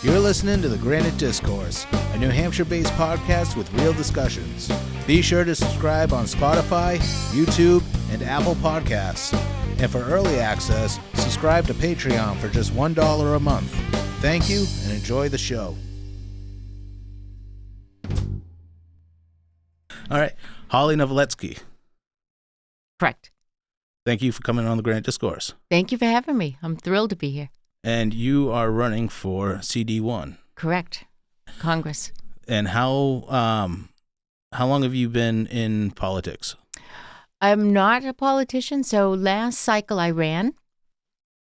You're listening to The Granite Discourse, a New Hampshire-based podcast with real discussions. Be sure to subscribe on Spotify, YouTube, and Apple Podcasts. And for early access, subscribe to Patreon for just $1 a month. Thank you, and enjoy the show. All right, Hollie Noveletsky. Correct. Thank you for coming on The Granite Discourse. Thank you for having me. I'm thrilled to be here. And you are running for CD1. Correct. Congress. And how long have you been in politics? I'm not a politician, so last cycle I ran,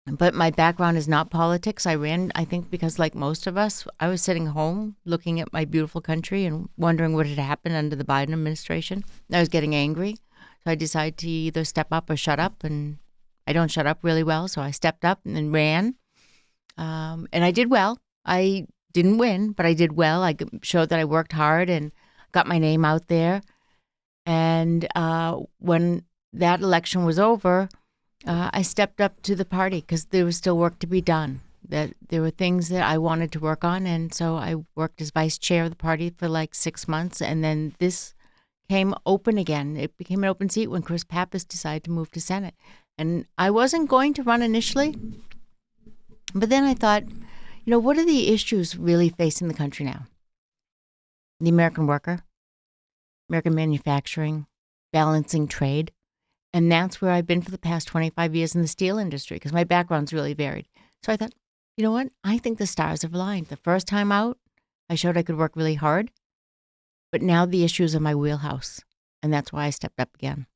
but my background is not politics. I ran, I think, because like most of us, I was sitting home looking at my beautiful country and wondering what had happened under the Biden administration. I was getting angry, so I decided to either step up or shut up, and I don't shut up really well, so I stepped up and then ran. And I did well. I didn't win, but I did well. I showed that I worked hard and got my name out there. And when that election was over, I stepped up to the party because there was still work to be done. That there were things that I wanted to work on, and so I worked as vice chair of the party for like 6 months, and then this came open again. It became an open seat when Chris Pappas decided to move to Senate. And I wasn't going to run initially, but then I thought, what are the issues really facing the country now? The American worker, American manufacturing, balancing trade. And that's where I've been for the past 25 years in the steel industry because my background's really varied. So I thought, you know what? I think the stars have aligned. The first time out, I showed I could work really hard. But now the issues are my wheelhouse. And that's why I stepped up again.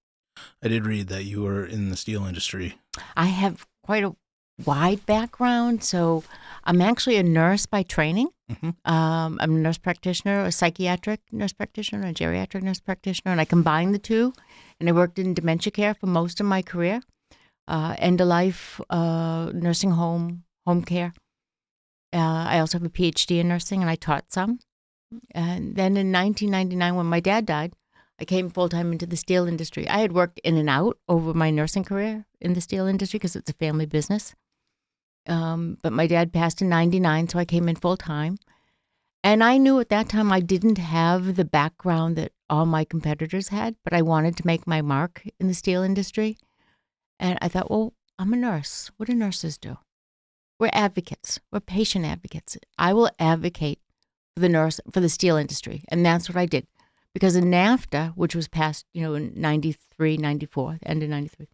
I did read that you were in the steel industry. I have quite a wide background. So I'm actually a nurse by training. Mm-hmm. I'm a nurse practitioner, a psychiatric nurse practitioner, a geriatric nurse practitioner, and I combined the two. And I worked in dementia care for most of my career, end-of-life, nursing home care. I also have a PhD in nursing, and I taught some. And then in 1999, when my dad died, I came full-time into the steel industry. I had worked in and out over my nursing career in the steel industry because it's a family business. But my dad passed in 99, so I came in full-time. And I knew at that time I didn't have the background that all my competitors had, but I wanted to make my mark in the steel industry. And I thought, well, I'm a nurse. What do nurses do? We're advocates. We're patient advocates. I will advocate for the steel industry. And that's what I did. Because in NAFTA, which was passed, in 93, 94, end of 93,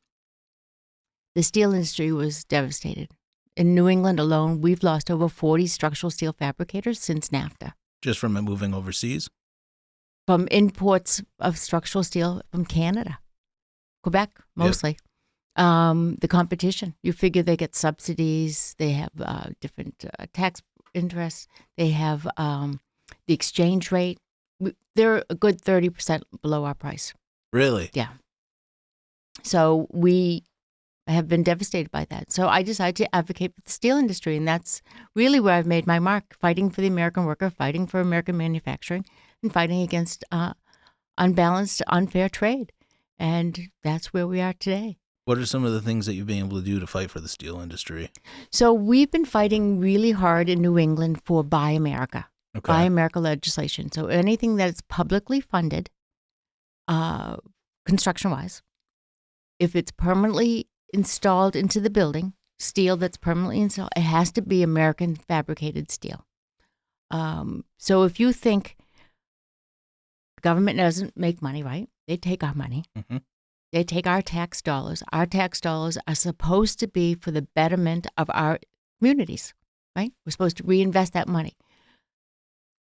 the steel industry was devastated. In New England alone, we've lost over 40 structural steel fabricators since NAFTA. Just from it moving overseas? From imports of structural steel from Canada, Quebec, mostly. Yep. The competition. You figure they get subsidies. They have different tax interests. They have the exchange rate. They're a good 30% below our price. Really? Yeah. So we have been devastated by that. So I decided to advocate for the steel industry, and that's really where I've made my mark, fighting for the American worker, fighting for American manufacturing, and fighting against unbalanced, unfair trade. And that's where we are today. What are some of the things that you've been able to do to fight for the steel industry? So we've been fighting really hard in New England for Buy America. Okay. Buy America legislation. So anything that's publicly funded, construction-wise, if it's permanently installed into the building, steel that's permanently installed, it has to be American fabricated steel. So if you think the government doesn't make money, right? They take our money. Mm-hmm. They take our tax dollars. Our tax dollars are supposed to be for the betterment of our communities, right? We're supposed to reinvest that money.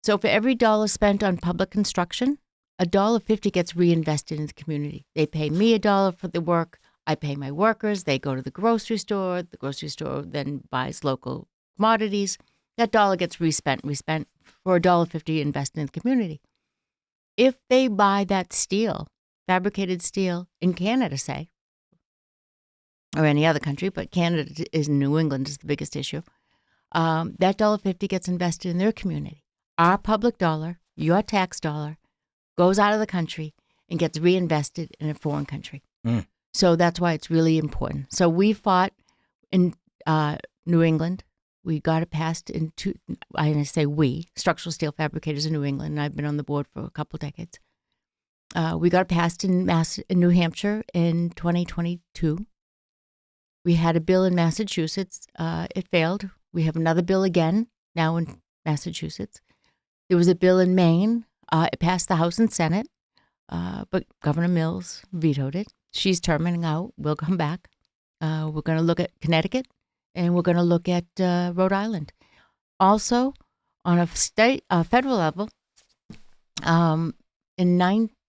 So for every dollar spent on public construction, $1.50 gets reinvested in the community. They pay me $1 for the work. I pay my workers. They go to the grocery store. The grocery store then buys local commodities. That dollar gets respent for $1.50 invested in the community. If they buy that steel, fabricated steel in Canada, say, or any other country, but Canada is New England is the biggest issue, that $1.50 gets invested in their community. Our public dollar, your tax dollar, goes out of the country and gets reinvested in a foreign country. Mm. So that's why it's really important. So we fought in New England We got it passed into, I say we, Structural Steel Fabricators in New England, and I've been on the board for a couple of decades. We got it passed in New Hampshire in 2022. We had a bill in Massachusetts. It failed. We have another bill again now in Massachusetts. There was a bill in Maine. It passed the House and Senate, but Governor Mills vetoed it. She's terminating out. We'll come back. We're going to look at Connecticut, and we're going to look at Rhode Island. Also, on a federal level, in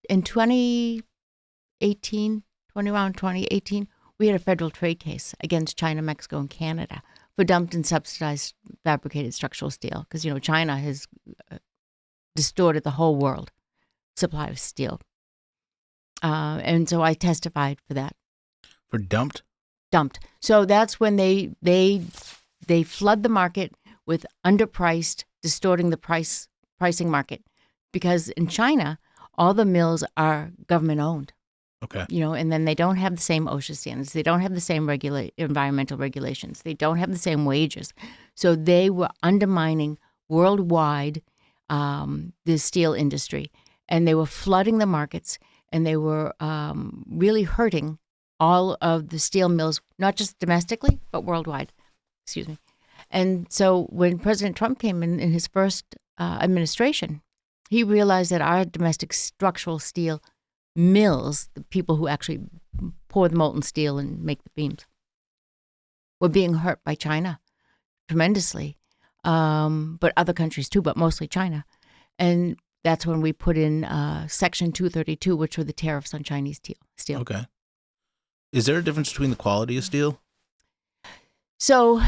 2018, around 2018, we had a federal trade case against China, Mexico, and Canada for dumped and subsidized fabricated structural steel because, China has distorted the whole world supply of steel. And so I testified for that. For dumped? Dumped. So that's when they flood the market with underpriced, distorting the pricing market. Because in China, all the mills are government owned. Okay. And then they don't have the same OSHA standards. They don't have the same environmental regulations. They don't have the same wages. So they were undermining worldwide the steel industry. And they were flooding the markets. And they were really hurting all of the steel mills, not just domestically, but worldwide. Excuse me. And so when President Trump came in his first administration, he realized that our domestic structural steel mills, the people who actually pour the molten steel and make the beams, were being hurt by China tremendously, but other countries too, but mostly China. And that's when we put in Section 232, which were the tariffs on Chinese steel. Okay. Is there a difference between the quality of steel? So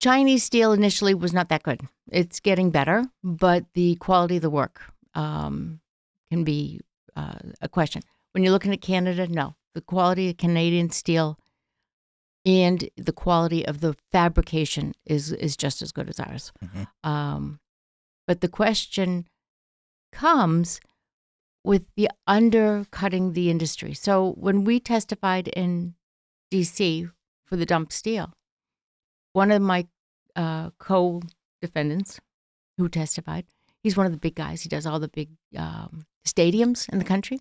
Chinese steel initially was not that good. It's getting better, but the quality of the work can be a question. When you're looking at Canada, no. The quality of Canadian steel and the quality of the fabrication is just as good as ours. Mm-hmm. But the question comes with the undercutting the industry. So when we testified in D.C. for the dumped steel, one of my co-defendants who testified, he's one of the big guys. He does all the big stadiums in the country.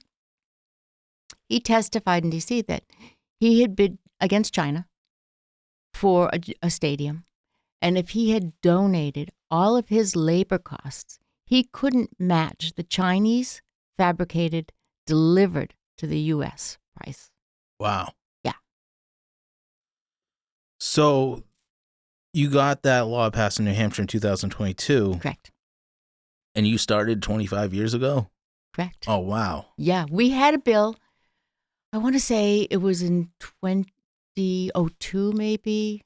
He testified in D.C. that he had bid against China for a stadium. And if he had donated all of his labor costs, he couldn't match the Chinese fabricated, delivered to the U.S. price. Wow. Yeah. So you got that law passed in New Hampshire in 2022. Correct. And you started 25 years ago? Correct. Oh, wow. Yeah. We had a bill, I want to say it was in 2002, maybe,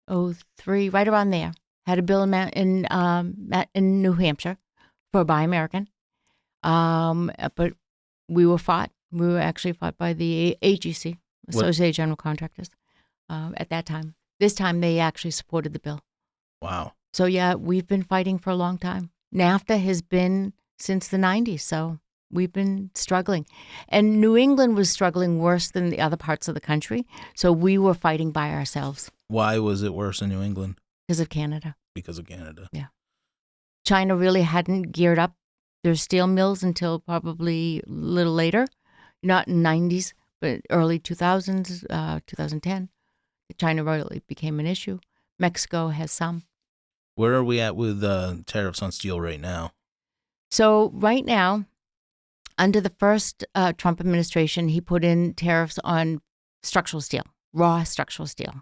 03, right around there. Had a bill in New Hampshire for Buy American. But we were fought. We were actually fought by the AGC, Associated General Contractors, at that time. This time, they actually supported the bill. Wow. So, yeah, we've been fighting for a long time. NAFTA has been since the 90s, so we've been struggling. And New England was struggling worse than the other parts of the country, so we were fighting by ourselves. Why was it worse in New England? Because of Canada. Because of Canada. Yeah. China really hadn't geared up their steel mills until probably a little later, not in the 90s, but early 2000s, 2010. China really became an issue. Mexico has some. Where are we at with tariffs on steel right now? So right now, under the first Trump administration, he put in tariffs on structural steel, raw structural steel.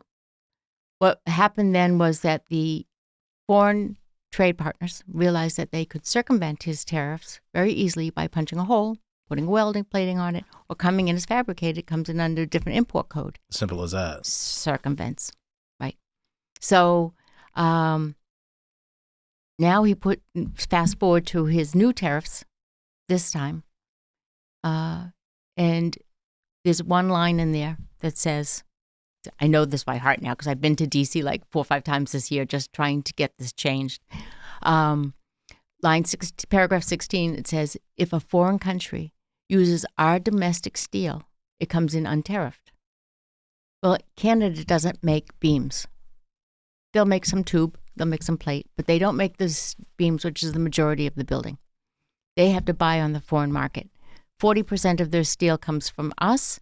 What happened then was that the foreign trade partners realized that they could circumvent his tariffs very easily by punching a hole, putting a welding plating on it, or coming in as fabricated. It comes in under a different import code. Simple as that. Circumvents, right? So now he fast forward to his new tariffs this time. And there's one line in there that says, I know this by heart now because I've been to D.C. like 4 or 5 times this year just trying to get this changed. Paragraph 16, it says, if a foreign country uses our domestic steel, it comes in untariffed. Well, Canada doesn't make beams. They'll make some tube, they'll make some plate, but they don't make the beams, which is the majority of the building. They have to buy on the foreign market. 40% of their steel comes from us.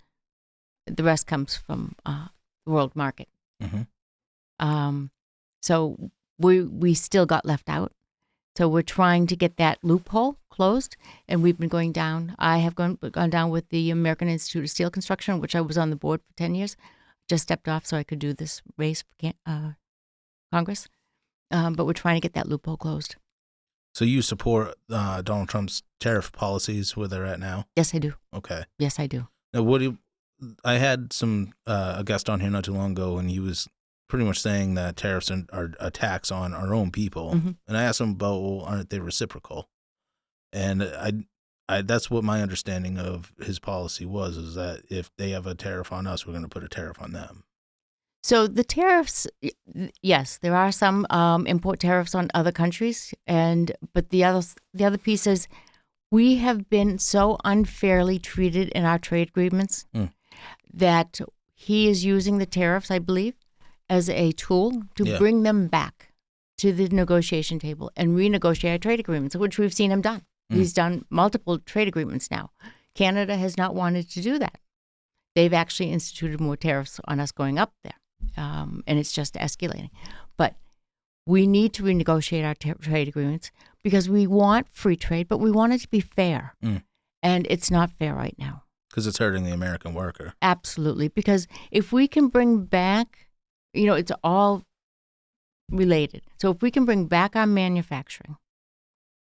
The rest comes from the world market. So we still got left out. So we're trying to get that loophole closed, and we've been going down. I have gone down with the American Institute of Steel Construction, which I was on the board for 10 years. Just stepped off so I could do this race for Congress. But we're trying to get that loophole closed. So you support Donald Trump's tariff policies where they're at now? Yes, I do. Okay. Yes, I do. Now, I had a guest on here not too long ago, and he was pretty much saying that tariffs are a tax on our own people. And I asked him about, well, aren't they reciprocal? And I that's what my understanding of his policy was, is that if they have a tariff on us, we're going to put a tariff on them. So the tariffs, yes, there are some import tariffs on other countries, but the other piece is we have been so unfairly treated in our trade agreements that he is using the tariffs, I believe, as a tool to bring them back to the negotiation table and renegotiate our trade agreements, which we've seen him done. He's done multiple trade agreements now. Canada has not wanted to do that. They've actually instituted more tariffs on us going up there, and it's just escalating. But we need to renegotiate our trade agreements because we want free trade, but we want it to be fair. And it's not fair right now. Because it's hurting the American worker. Absolutely. Because if we can bring back, it's all related. So if we can bring back our manufacturing,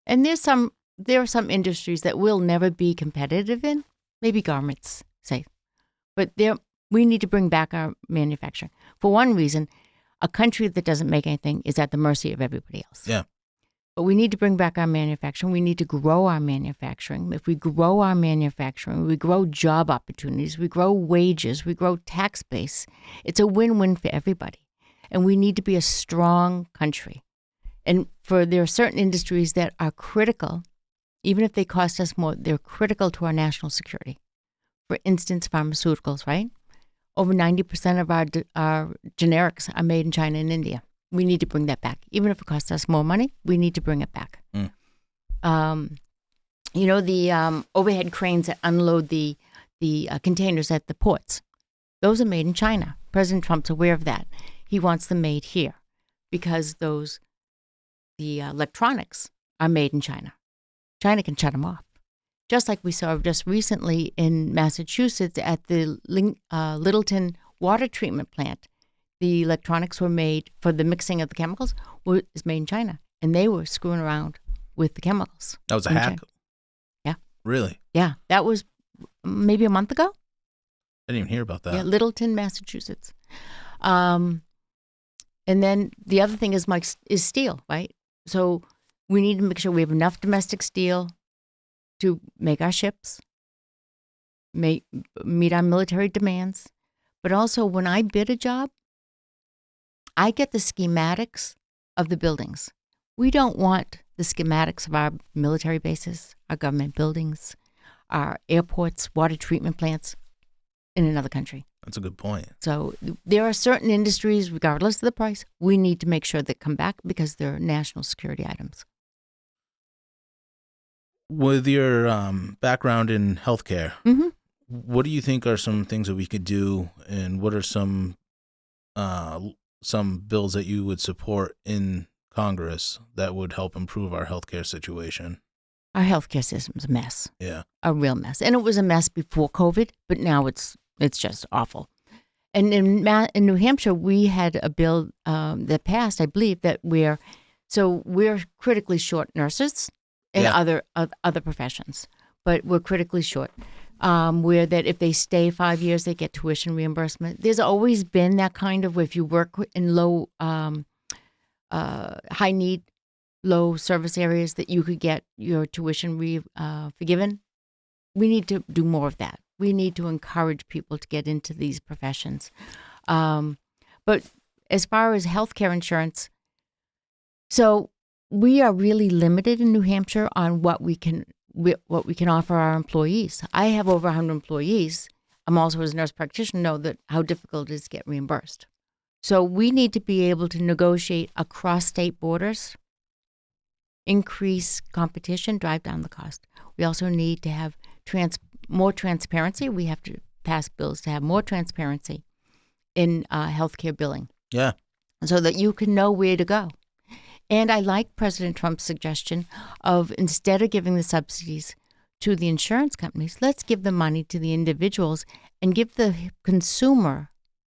and there are some industries that will never be competitive in, maybe garments, say, but we need to bring back our manufacturing. For one reason, a country that doesn't make anything is at the mercy of everybody else. Yeah. But we need to bring back our manufacturing. We need to grow our manufacturing. If we grow our manufacturing, we grow job opportunities, we grow wages, we grow tax base. It's a win-win for everybody. And we need to be a strong country. And there are certain industries that are critical, even if they cost us more, they're critical to our national security. For instance, pharmaceuticals, right? Over 90% of our generics are made in China and India. We need to bring that back. Even if it costs us more money, we need to bring it back. The overhead cranes that unload the containers at the ports, those are made in China. President Trump's aware of that. He wants them made here because the electronics are made in China. China can shut them off. Just like we saw just recently in Massachusetts at the Littleton water treatment plant. The electronics were made for the mixing of the chemicals is made in China, and they were screwing around with the chemicals. That was a hack? China. Yeah. Really? Yeah. That was maybe a month ago. I didn't even hear about that. Yeah, Littleton, Massachusetts. And then the other thing is steel, right? So we need to make sure we have enough domestic steel to make our ships, meet our military demands. But also when I bid a job, I get the schematics of the buildings. We don't want the schematics of our military bases, our government buildings, our airports, water treatment plants in another country. That's a good point. So there are certain industries, regardless of the price, we need to make sure they come back because they're national security items. With your background in healthcare, what do you think are some things that we could do, and what are some bills that you would support in Congress that would help improve our healthcare situation? Our healthcare system's a mess. Yeah. A real mess. And it was a mess before COVID, but now it's just awful. And in New Hampshire, we had a bill that passed, I believe, that we're critically short nurses and other professions, but we're critically short. Where that if they stay 5 years, they get tuition reimbursement. There's always been that kind of, if you work in low, high need, low service areas, that you could get your tuition forgiven. We need to do more of that. We need to encourage people to get into these professions. But as far as healthcare insurance, so we are really limited in New Hampshire on what we can offer our employees. I have over 100 employees. I'm also, as a nurse practitioner, know that how difficult it is to get reimbursed. So we need to be able to negotiate across state borders, increase competition, drive down the cost. We also need to have more transparency. We have to pass bills to have more transparency in healthcare billing. Yeah. So that you can know where to go. And I like President Trump's suggestion of, instead of giving the subsidies to the insurance companies, let's give the money to the individuals and give the consumer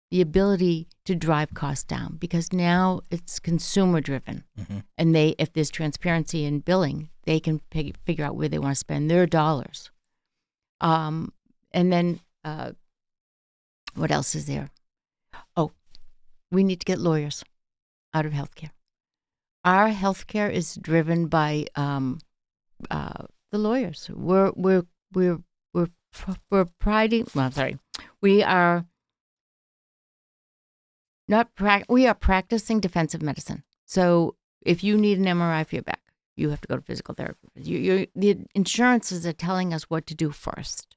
the ability to drive costs down, because now it's consumer driven. Mm-hmm. And if there's transparency in billing, they can figure out where they want to spend their dollars. And then what else is there? Oh, we need to get lawyers out of healthcare. Our healthcare is driven by the lawyers. We're priding. Well, I'm sorry. We are not. We are practicing defensive medicine. So if you need an MRI for your back, you have to go to physical therapy. The insurances are telling us what to do first,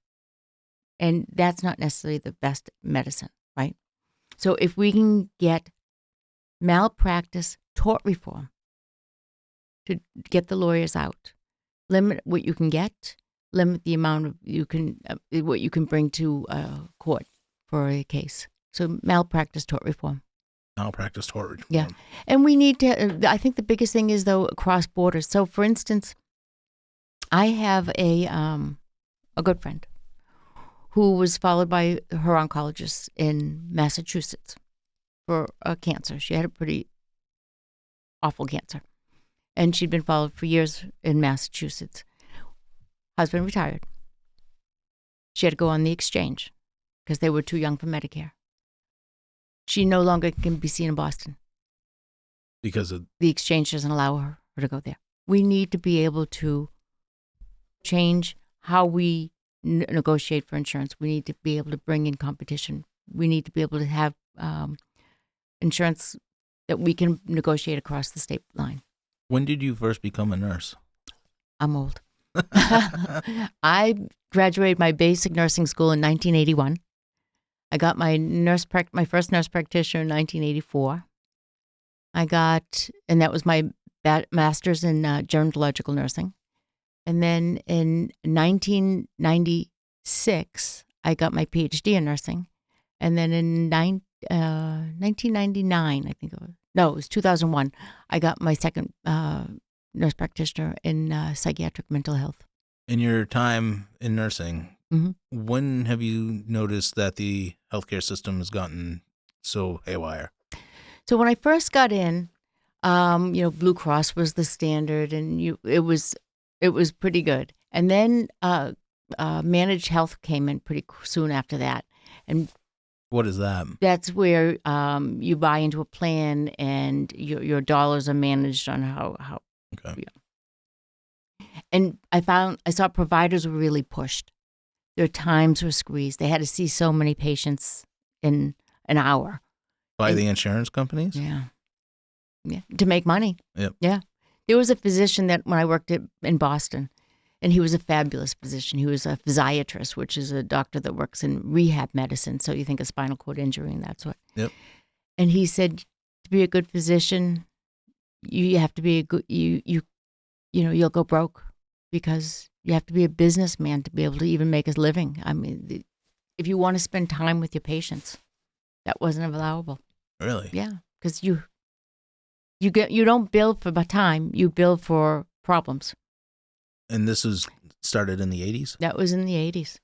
and that's not necessarily the best medicine, right? So if we can get malpractice tort reform to get the lawyers out, limit what you can get, limit the amount of what you can bring to court for a case. So malpractice tort reform. Malpractice tort reform. Yeah, and we need to. I think the biggest thing is, though, across borders. So, for instance, I have a good friend who was followed by her oncologist in Massachusetts for cancer. She had a pretty awful cancer, and she'd been followed for years in Massachusetts. Husband retired. She had to go on the exchange because they were too young for Medicare. She no longer can be seen in Boston because of the exchange doesn't allow her to go there. We need to be able to change how we negotiate for insurance. We need to be able to bring in competition. We need to be able to have insurance that we can negotiate across the state line. When did you first become a nurse? I'm old. I graduated my basic nursing school in 1981. I got my my first nurse practitioner in 1984. And that was my master's in gerontological nursing. And then in 1996, I got my PhD in nursing. And then in 1999, I think it was 2001, I got my second nurse practitioner in psychiatric mental health. In your time in nursing, mm-hmm. When have you noticed that the healthcare system has gotten so haywire? So when I first got in, Blue Cross was the standard, and it was pretty good. And then managed health came in pretty soon after that. And what is that? That's where you buy into a plan, and your dollars are managed on how. Okay. And I saw providers were really pushed. Their times were squeezed. They had to see so many patients in an hour. By the insurance companies? Yeah. To make money. Yep. Yeah. There was a physician that when I worked in Boston, and he was a fabulous physician. He was a physiatrist, which is a doctor that works in rehab medicine. So you think of spinal cord injury and that sort. Yep. And he said, to be a good physician, you have to be a good, you'll go broke, because you have to be a businessman to be able to even make a living. I mean, if you want to spend time with your patients, that wasn't allowable. Really? Yeah, because you don't bill for time, you bill for problems. And this was started in the 80s? That was in the 80s.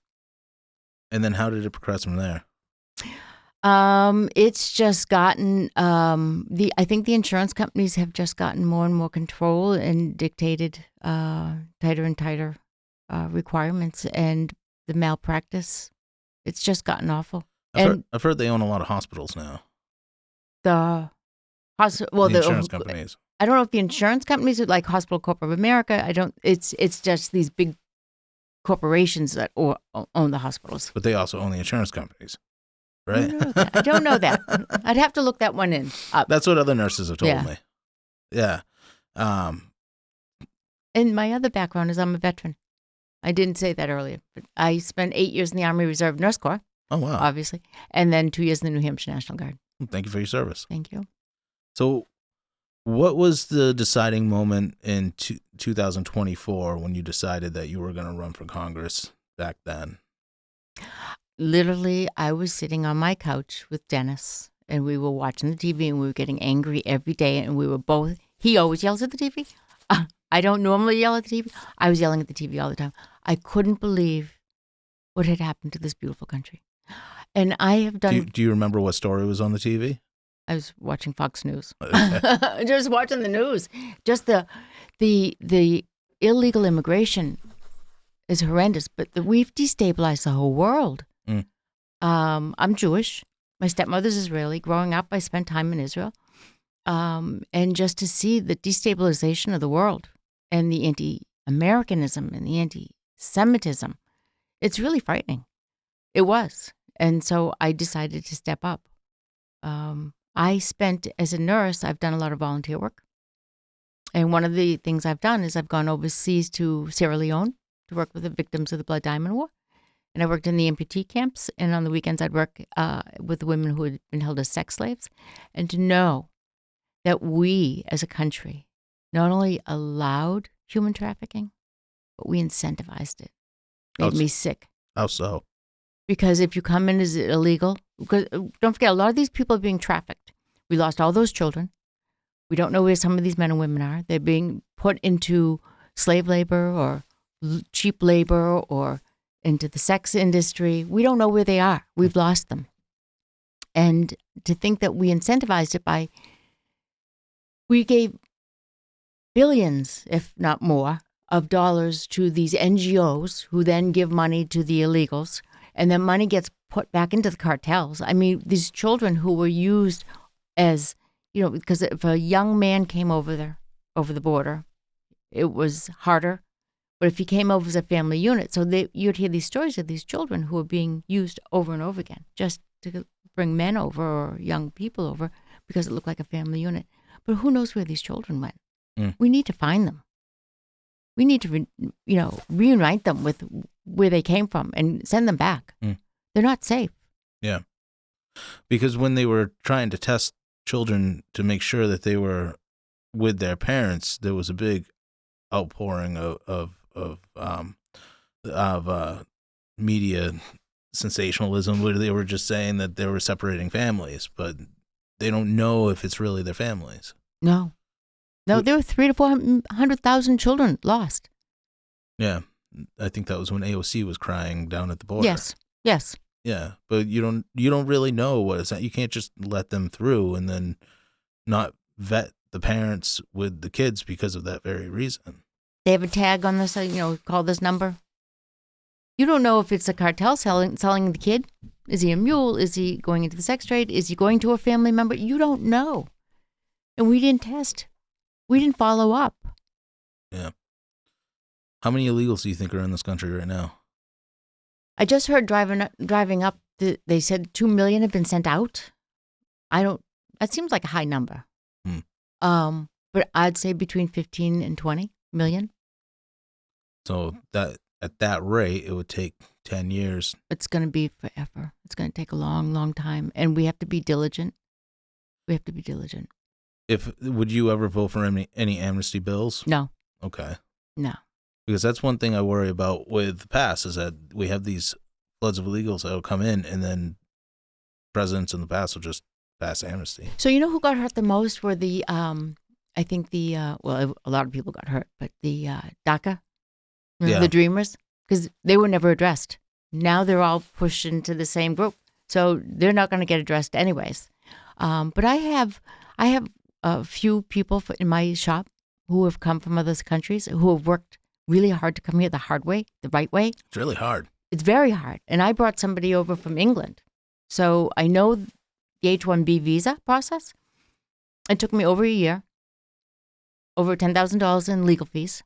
And then how did it progress from there? It's just gotten I think the insurance companies have just gotten more and more control and dictated tighter and tighter requirements, and the malpractice, it's just gotten awful. I've heard they own a lot of hospitals now. The insurance companies. I don't know if the insurance companies are like Hospital Corp of America. It's just these big corporations that own the hospitals. But they also own the insurance companies. Right? I don't know that. I'd have to look that one in. That's what other nurses have told me. Yeah. And my other background is I'm a veteran. I didn't say that earlier, but I spent 8 years in the Army Reserve Nurse Corps. Oh, wow. Obviously. And then 2 years in the New Hampshire National Guard. Thank you for your service. Thank you. So, what was the deciding moment in 2024 when you decided that you were going to run for Congress back then? Literally, I was sitting on my couch with Dennis, and we were watching the TV, and we were getting angry every day, and we were both, he always yells at the TV. I don't normally yell at the TV. I was yelling at the TV all the time. I couldn't believe what had happened to this beautiful country. And I have done... Do you remember what story was on the TV? I was watching Fox News. Just watching the news. Just the illegal immigration is horrendous, but we've destabilized the whole world. I'm Jewish. My stepmother's Israeli. Growing up, I spent time in Israel. And just to see the destabilization of the world and the anti-Americanism and the anti-Semitism, it's really frightening. It was. And so I decided to step up. I spent, as a nurse, I've done a lot of volunteer work. And one of the things I've done is I've gone overseas to Sierra Leone to work with the victims of the Blood Diamond War. And I worked in the amputee camps. And on the weekends, I'd work with the women who had been held as sex slaves. And to know that we, as a country, not only allowed human trafficking, but we incentivized it. Made me sick. How so? Because if you come in as illegal, because don't forget, a lot of these people are being trafficked. We lost all those children. We don't know where some of these men and women are. They're being put into slave labor or cheap labor or into the sex industry. We don't know where they are. We've lost them. And to think that we incentivized it by, we gave billions, if not more, of dollars to these NGOs who then give money to the illegals. And then money gets put back into the cartels. I mean, these children who were used as, because if a young man came over the border, it was harder. But if he came over as a family unit, so you'd hear these stories of these children who were being used over and over again just to bring men over or young people over because it looked like a family unit. But who knows where these children went? We need to find them. We need to, reunite them with where they came from and send them back. They're not safe. Yeah. Because when they were trying to test children to make sure that they were with their parents, there was a big outpouring of media sensationalism where they were just saying that they were separating families, but they don't know if it's really their families. No, there were 300,000 to 400,000 children lost. Yeah, I think that was when AOC was crying down at the border. Yes. Yeah, but you don't really know what it's. You can't just let them through and then not vet the parents with the kids because of that very reason. They have a tag on this, call this number. You don't know if it's a cartel selling the kid. Is he a mule? Is he going into the sex trade? Is he going to a family member? You don't know. And we didn't test. We didn't follow up. Yeah. How many illegals do you think are in this country right now? I just heard driving up, they said 2 million have been sent out. That seems like a high number. But I'd say between 15 and 20 million. So that at that rate, it would take 10 years. It's going to be forever. It's going to take a long, long time. And we have to be diligent. Would you ever vote for any amnesty bills? No. Okay. No. Because that's one thing I worry about with the past is that we have these floods of illegals that will come in and then presidents in the past will just pass amnesty. So you know who got hurt the most were I think a lot of people got hurt, but the DACA, the Dreamers, because they were never addressed. Now they're all pushed into the same group. So they're not going to get addressed anyways. But I have a few people in my shop who have come from other countries who have worked really hard to come here the hard way, the right way. It's really hard. It's very hard. And I brought somebody over from England. So I know the H-1B visa process. It took me over a year, over $10,000 in legal fees.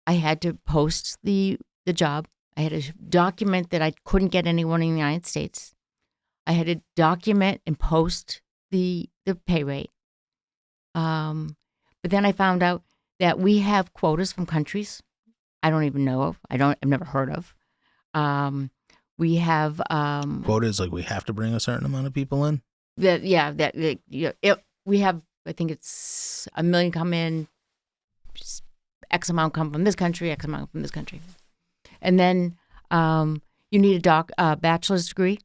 I had to post the job. I had to document that I couldn't get anyone in the United States. I had to document and post the pay rate. But then I found out that we have quotas from countries I don't even know of. I've never heard of. We have quotas, like we have to bring a certain amount of people in. We have, I think it's 1 million come in, just X amount come from this country, X amount from this country. And then you need a bachelor's degree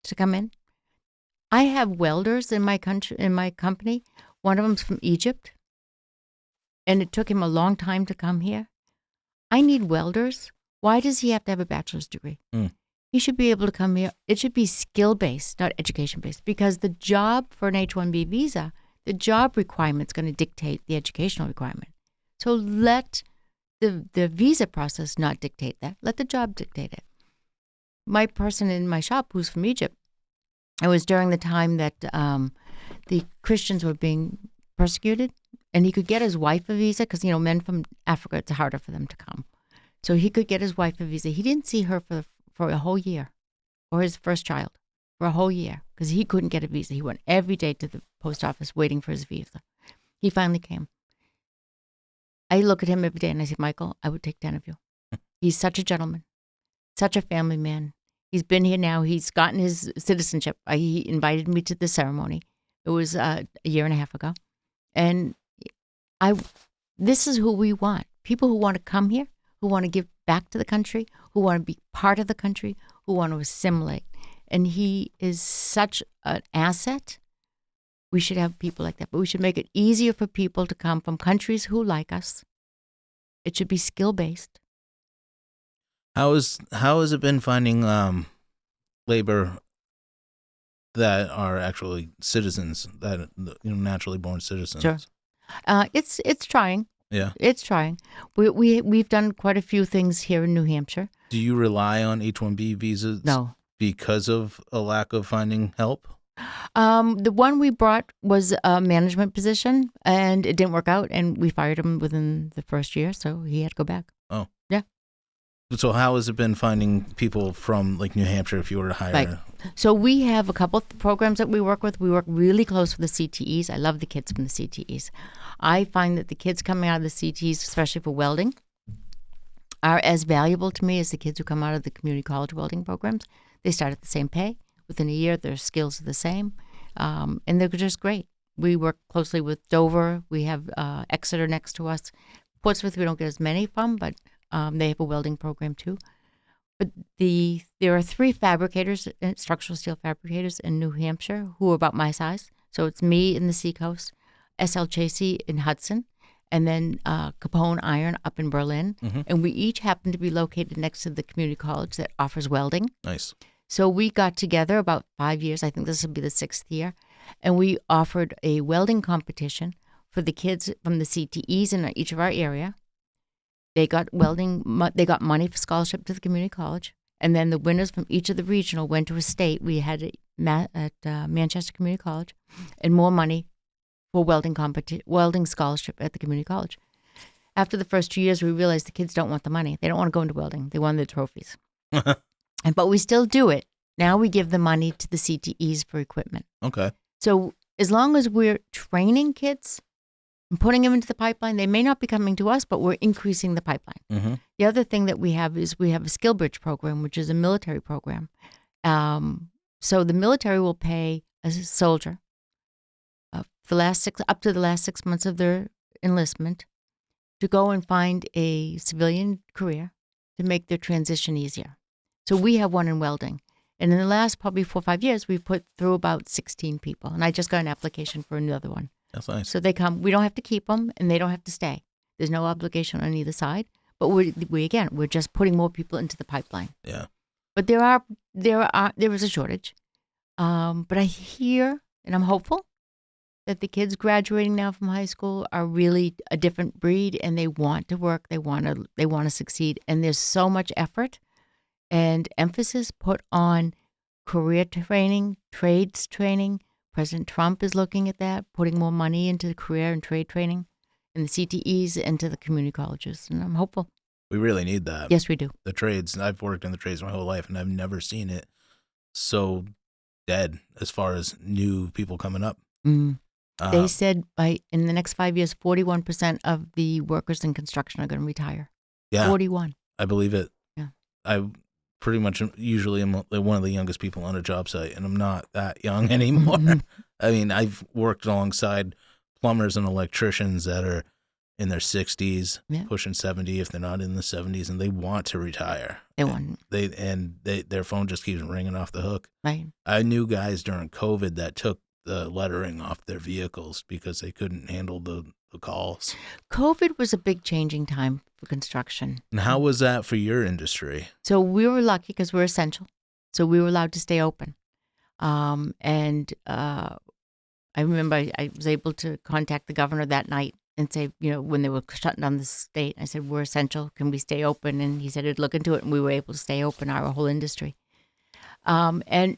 to come in. I have welders in my company. One of them's from Egypt, and it took him a long time to come here. I need welders. Why does he have to have a bachelor's degree? He should be able to come here. It should be skill-based, not education-based, because the job for an H-1B visa, the job requirement's going to dictate the educational requirement. So let the visa process not dictate that. Let the job dictate it. My person in my shop who's from Egypt, it was during the time that the Christians were being persecuted, and he could get his wife a visa because, men from Africa, it's harder for them to come. So he could get his wife a visa. He didn't see her for a whole year, or his first child for a whole year, because he couldn't get a visa. He went every day to the post office waiting for his visa. He finally came. I look at him every day and I say, Michael, I would take 10 of you. He's such a gentleman, such a family man. He's been here now. He's gotten his citizenship. He invited me to the ceremony. It was a year and a half ago. And this is who we want. People who want to come here, who want to give back to the country, who want to be part of the country, who want to assimilate. And he is such an asset. We should have people like that. But we should make it easier for people to come from countries who like us. It should be skill-based. How has it been finding labor that are actually citizens, that naturally born citizens? Sure. It's trying. Yeah. It's trying. We've done quite a few things here in New Hampshire. Do you rely on H-1B visas? No. Because of a lack of finding help? The one we brought was a management position, and it didn't work out, and we fired him within the first year, so he had to go back. Oh. Yeah. So how has it been finding people from New Hampshire if you were to hire? Right. So we have a couple of programs that we work with. We work really close with the CTEs. I love the kids from the CTEs. I find that the kids coming out of the CTEs, especially for welding, are as valuable to me as the kids who come out of the community college welding programs. They start at the same pay. Within a year, their skills are the same, and they're just great. We work closely with Dover. We have Exeter next to us. Portsmouth, we don't get as many from, but they have a welding program too. But there are 3 fabricators, structural steel fabricators in New Hampshire who are about my size. So it's me in the Seacoast, SL Chasey in Hudson, and then Capone Iron up in Berlin. Mm-hmm. And we each happen to be located next to the community college that offers welding. Nice. So we got together about 5 years. I think this will be the 6th year. And we offered a welding competition for the kids from the CTEs in each of our area. They got they got money for scholarship to the community college. And then the winners from each of the regional went to a state. We had it at Manchester Community College, and more money for welding scholarship at the community college. After the first 2 years, we realized the kids don't want the money. They don't want to go into welding. They want the trophies. But we still do it. Now we give the money to the CTEs for equipment. Okay. So as long as we're training kids and putting them into the pipeline, they may not be coming to us, but we're increasing the pipeline. Mm-hmm. The other thing that we have is we have a Skill Bridge program, which is a military program. So the military will pay a soldier up to the last 6 months of their enlistment to go and find a civilian career to make their transition easier. So we have one in welding. And in the last probably 4 or 5 years, we've put through about 16 people. And I just got an application for another one. That's nice. So they come. We don't have to keep them, and they don't have to stay. There's no obligation on either side. But we're just putting more people into the pipeline. Yeah. But there is a shortage. But I hear, and I'm hopeful, that the kids graduating now from high school are really a different breed, and they want to work. They want to succeed. And there's so much effort and emphasis put on career training, trades training. President Trump is looking at that, putting more money into the career and trade training in the CTEs and to the community colleges. And I'm hopeful. We really need that. Yes, we do. The trades. I've worked in the trades my whole life, and I've never seen it so dead as far as new people coming up. Mm. They said in the next 5 years, 41% of the workers in construction are going to retire. Yeah. 41. I believe it. Yeah. pretty much usually I'm one of the youngest people on a job site, and I'm not that young anymore. I mean, I've worked alongside plumbers and electricians that are in their 60s, Yeah. pushing 70 if they're not in the 70s, and they want to retire. They want. Their phone just keeps ringing off the hook. Right. I knew guys during COVID that took the lettering off their vehicles because they couldn't handle the calls. COVID was a big changing time for construction. And how was that for your industry? So we were lucky because we're essential. So we were allowed to stay open. I remember I was able to contact the governor that night and say, when they were shutting down the state, I said, we're essential. Can we stay open? And he said he'd look into it, and we were able to stay open, our whole industry. And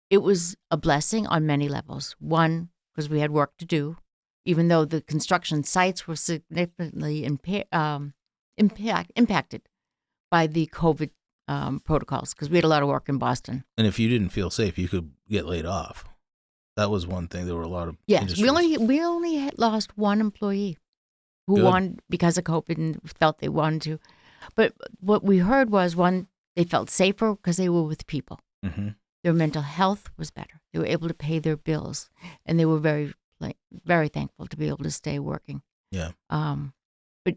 it was a blessing on many levels. One, because we had work to do, even though the construction sites were significantly impacted by the COVID protocols, because we had a lot of work in Boston. And if you didn't feel safe, you could get laid off. That was one thing. There were a lot of Yes, industries. we only had lost one employee who Good. won because of COVID and felt they wanted to. But what we heard was, one, they felt safer because they were with people. Mm-hmm. Their mental health was better. They were able to pay their bills, and they were very, very thankful to be able to stay working. Yeah. But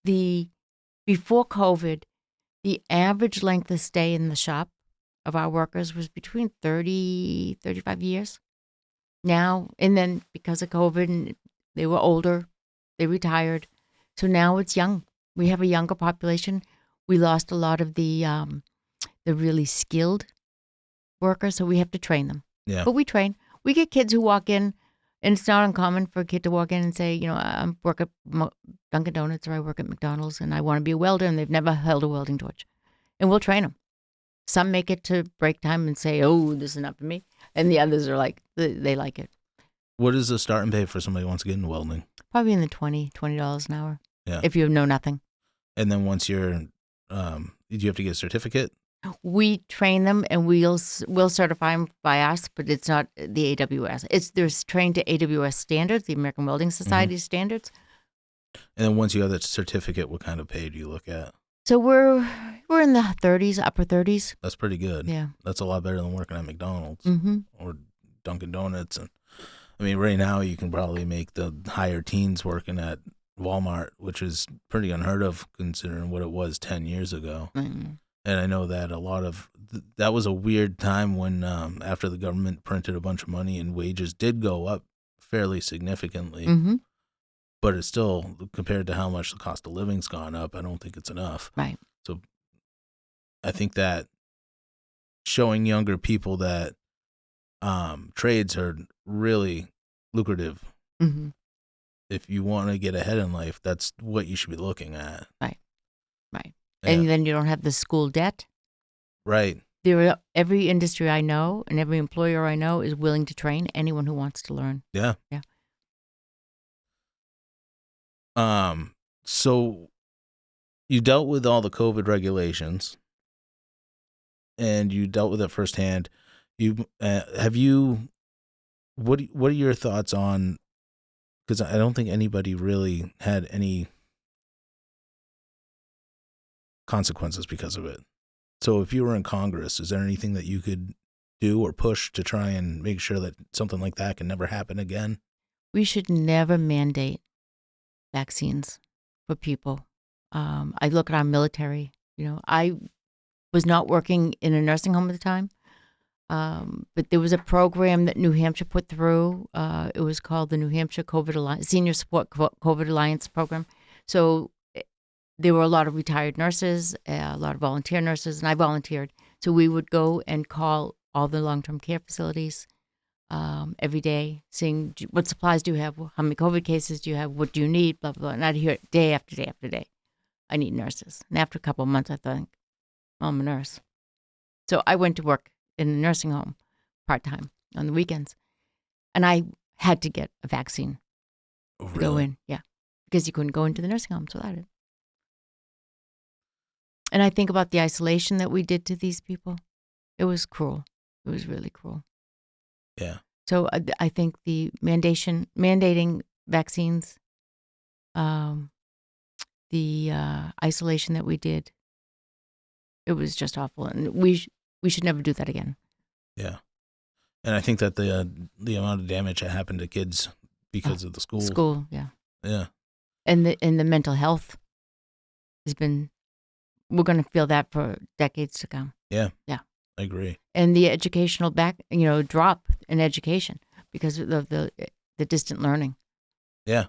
before COVID, the average length of stay in the shop of our workers was between 30, 35 years. Now, and then because of COVID, they were older, they retired. So now it's young. We have a younger population. We lost a lot of the really skilled workers, so we have to train them. Yeah. But we train. We get kids who walk in, and it's not uncommon for a kid to walk in and say, I work at Dunkin' Donuts or I work at McDonald's and I want to be a welder, and they've never held a welding torch. And we'll train them. Some make it to break time and say, oh, this is not for me. And the others are like, they like it. What is the starting pay for somebody who wants to get into welding? Probably in the $20 an hour. Yeah. If you know nothing. And then once you're, do you have to get a certificate? We train them, and we'll certify them by us, but it's not the AWS. They're trained to AWS standards, the American Welding Society standards. And then once you have that certificate, what kind of pay do you look at? So we're in the 30s, upper 30s. That's pretty good. Yeah. That's a lot better than working at McDonald's or Dunkin' Donuts. And I mean, right now you can probably make the higher teens working at Walmart, which is pretty unheard of considering what it was 10 years ago. Mm-hmm. And I know that that was a weird time when after the government printed a bunch of money and wages did go up fairly significantly. Mm-hmm. But it's still, compared to how much the cost of living's gone up, I don't think it's enough. Right. So I think that showing younger people that trades are really lucrative. Mm-hmm. If you want to get ahead in life, that's what you should be looking at. Right. Yeah. And then you don't have the school debt. Right. Every industry I know and every employer I know is willing to train anyone who wants to learn. Yeah. Yeah. So you dealt with all the COVID regulations, and you dealt with it firsthand. What are your thoughts on? Because I don't think anybody really had any consequences because of it. So if you were in Congress, is there anything that you could do or push to try and make sure that something like that can never happen again? We should never mandate vaccines for people. I look at our military. I was not working in a nursing home at the time, but there was a program that New Hampshire put through. It was called the New Hampshire COVID Alliance, Senior Support COVID Alliance Program. So there were a lot of retired nurses, a lot of volunteer nurses, and I volunteered. So we would go and call all the long-term care facilities every day, seeing what supplies do you have, how many COVID cases do you have, what do you need, blah, blah, blah. And I'd hear it day after day after day. I need nurses. And after a couple of months, I thought, I'm a nurse. So I went to work in a nursing home part-time on the weekends. And I had to get a vaccine Oh, to go in. Yeah. Because you couldn't go into the nursing homes without it. And I think about the isolation that we did to these people. It was cruel. It was really cruel. Yeah. So I think the mandating vaccines, the isolation that we did, It was just awful, and we should never do that again. Yeah. And I think that the amount of damage that happened to kids because of the school. School, yeah. Yeah. And the mental health has been, we're going to feel that for decades to come. Yeah. Yeah. I agree. And the educational drop in education because of the distant learning. Yeah.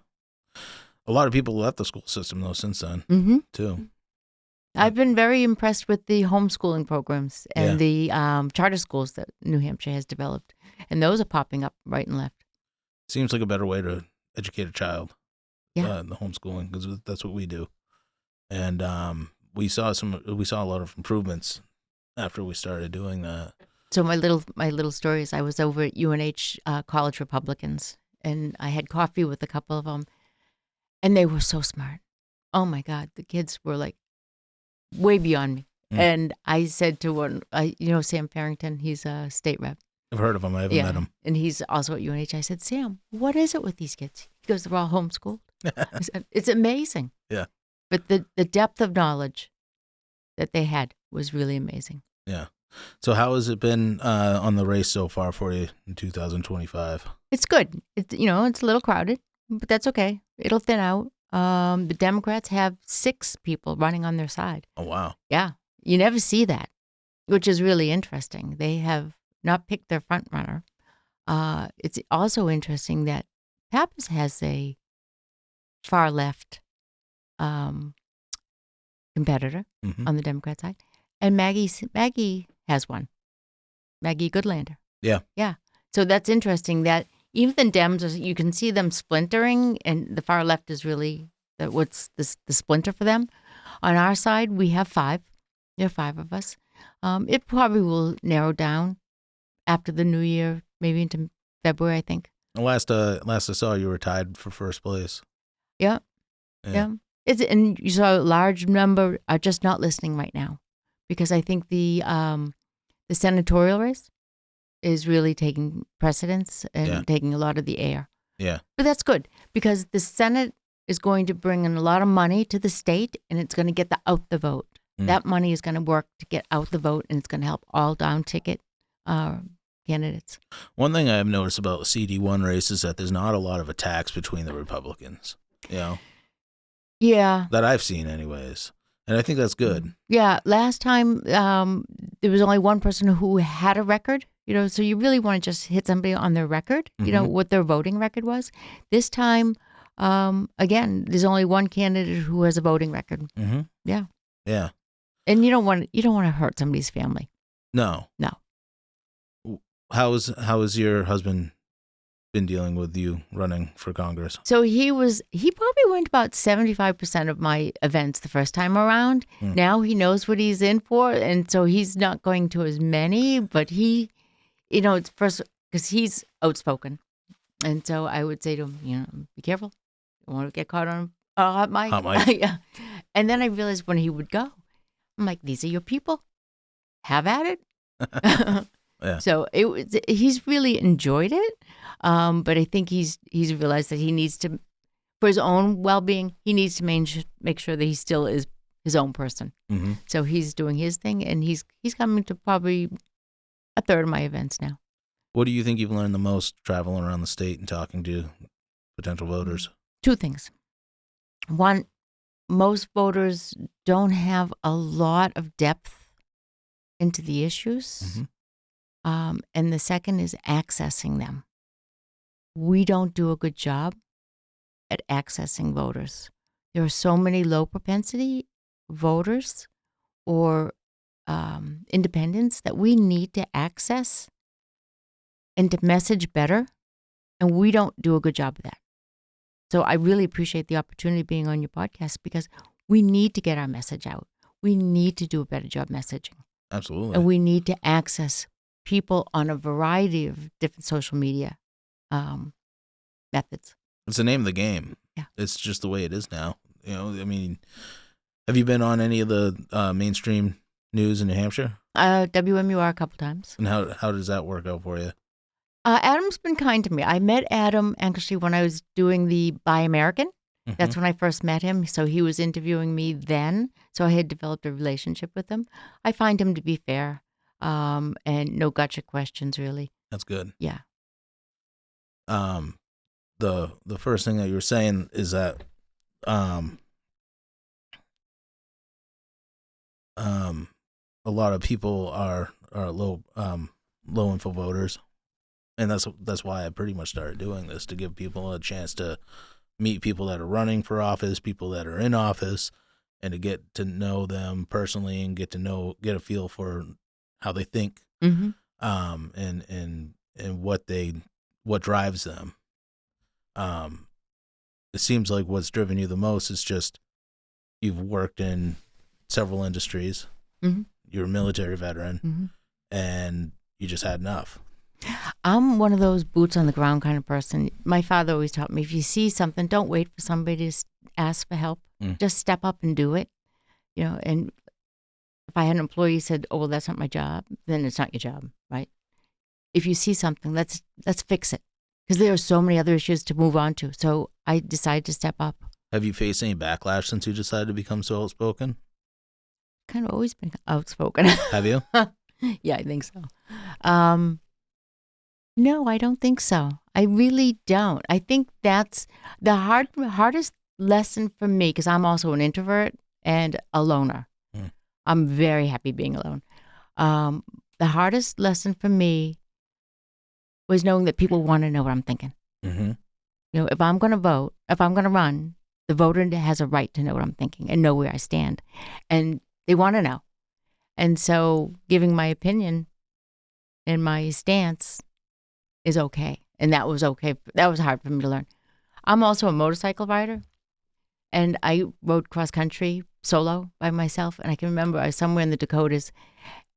A lot of people left the school system, though, since then, too. I've been very impressed with the homeschooling programs and the charter schools that New Hampshire has developed. And those are popping up right and left. Seems like a better way to educate a child, the homeschooling, because that's what we do. And we saw a lot of improvements after we started doing that. So my little story is I was over at UNH College Republicans, and I had coffee with a couple of them, and they were so smart. Oh my God, the kids were like way beyond me. And I said to one, Sam Farrington, he's a state rep. I've heard of him. I haven't met him. And he's also at UNH. I said, Sam, what is it with these kids? He goes, they're all homeschooled. I said, it's amazing. Yeah. But the depth of knowledge that they had was really amazing. Yeah. So how has it been on the race so far for you in 2025? It's good. It's a little crowded, but that's okay. It'll thin out. The Democrats have 6 people running on their side. Oh, wow. Yeah. You never see that, which is really interesting. They have not picked their front runner. It's also interesting that Pappas has a far left competitor on the Democrat side, and Maggie has one, Maggie Goodlander. Yeah. Yeah. So that's interesting that even the Dems, you can see them splintering, and the far left is really what's the splinter for them. On our side, we have 5. There are 5 of us. It probably will narrow down after the new year, maybe into February, I think. Last I saw, you were tied for first place. Yeah. And you saw a large number are just not listening right now, because I think the senatorial race is really taking precedence and taking a lot of the air. Yeah. But that's good, because the Senate is going to bring in a lot of money to the state, and it's going to get out the vote. That money is going to work to get out the vote, and it's going to help all down ticket candidates. One thing I have noticed about the CD1 race is that there's not a lot of attacks between the Republicans, Yeah. That I've seen anyways. And I think that's good. Yeah. Last time, there was only one person who had a record, so you really want to just hit somebody on their record, what their voting record was. This time, again, there's only one candidate who has a voting record. Mm-hmm. Yeah. Yeah. And you don't want to hurt somebody's family. No. How has your husband been dealing with you running for Congress? So he probably went about 75% of my events the first time around. Now he knows what he's in for, and so he's not going to as many, but he, it's first because he's outspoken. And so I would say to him, be careful. Don't want to get caught on a hot mic. Hot mic. Yeah. And then I realized when he would go, I'm like, these are your people. Have at it. Yeah. So he's really enjoyed it. But I think he's realized that he needs to, for his own well-being, he needs to make sure that he still is his own person. Mm-hmm. So he's doing his thing, and he's coming to probably a third of my events now. What do you think you've learned the most traveling around the state and talking to potential voters? 2 things. One, most voters don't have a lot of depth into the issues. Mm-hmm. And the second is accessing them. We don't do a good job at accessing voters. There are so many low propensity voters or independents that we need to access and to message better, and we don't do a good job of that. So I really appreciate the opportunity of being on your podcast, because we need to get our message out. We need to do a better job messaging. Absolutely. And we need to access people on a variety of different social media methods. It's the name of the game. Yeah. It's just the way it is now. Have you been on any of the mainstream news in New Hampshire? WMUR a couple times. And how does that work out for you? Adam's been kind to me. I met Adam actually when I was doing the Buy American, That's when I first met him. So he was interviewing me then. So I had developed a relationship with him. I find him to be fair, and no gotcha questions, really. That's good. Yeah. The first thing that you were saying is that a lot of people are low info voters, and that's why I pretty much started doing this, to give people a chance to meet people that are running for office, people that are in office, and to get to know them personally and get a feel for how they think, Mm-hmm. and what drives them. It seems like what's driven you the most is just you've worked in several industries. Mm-hmm. You're a military veteran, Mm-hmm. and you just had enough. I'm one of those boots on the ground kind of person. My father always taught me, if you see something, don't wait for somebody to ask for help. Just step up and do it. And if I had an employee who said, "Oh, well, that's not my job," then it's not your job, right? If you see something, let's fix it, because there are so many other issues to move on to. So I decided to step up. Have you faced any backlash since you decided to become so outspoken? Kind of always been outspoken. Have you? Yeah, I think so. No, I don't think so. I really don't. I think that's the hardest lesson for me, because I'm also an introvert and a loner. I'm very happy being alone. The hardest lesson for me was knowing that people want to know what I'm thinking. Mm-hmm. If I'm going to vote, if I'm going to run, the voter has a right to know what I'm thinking and know where I stand. And they want to know. And so giving my opinion and my stance is okay. And that was okay. That was hard for me to learn. I'm also a motorcycle rider, and I rode cross country solo by myself. And I can remember I was somewhere in the Dakotas,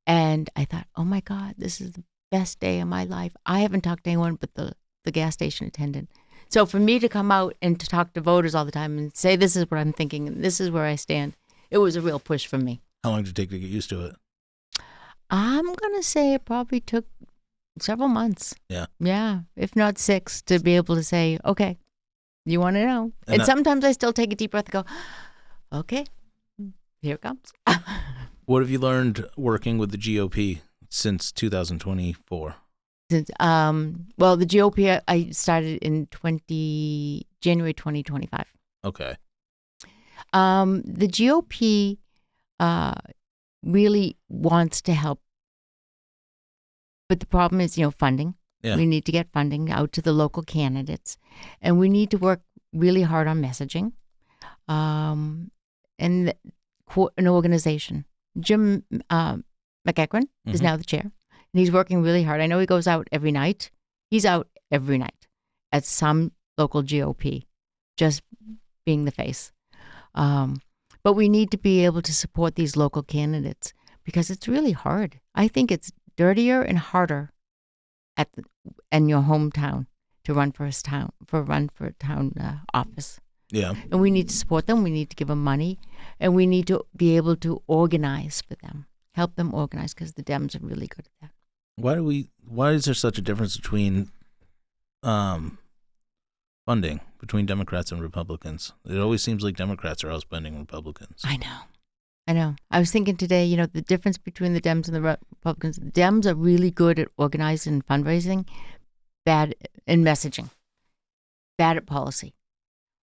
and I thought, oh my God, this is the best day of my life. I haven't talked to anyone but the gas station attendant. So for me to come out and to talk to voters all the time and say, this is what I'm thinking, and this is where I stand, it was a real push for me. How long did it take to get used to it? I'm going to say it probably took several months. Yeah. Yeah, if not 6, to be able to say, okay, you want to know. And sometimes I still take a deep breath and go, okay, here it comes. What have you learned working with the GOP since 2024? Well, the GOP, I started in January 2025. Okay. The GOP really wants to help, but the problem is, funding. Yeah. We need to get funding out to the local candidates, and we need to work really hard on messaging, and an organization. Jim McEachran is now the chair, and he's working really hard. I know he goes out every night. He's out every night at some local GOP, just being the face. But we need to be able to support these local candidates, because it's really hard. I think it's dirtier and harder in your hometown to run for a town office. Yeah. And we need to support them. We need to give them money, and we need to be able to organize for them, help them organize, because the Dems are really good at that. Why is there such a difference between funding between Democrats and Republicans? It always seems like Democrats are outspending Republicans. I know. I was thinking today, the difference between the Dems and the Republicans. The Dems are really good at organizing and fundraising, bad in messaging, bad at policy.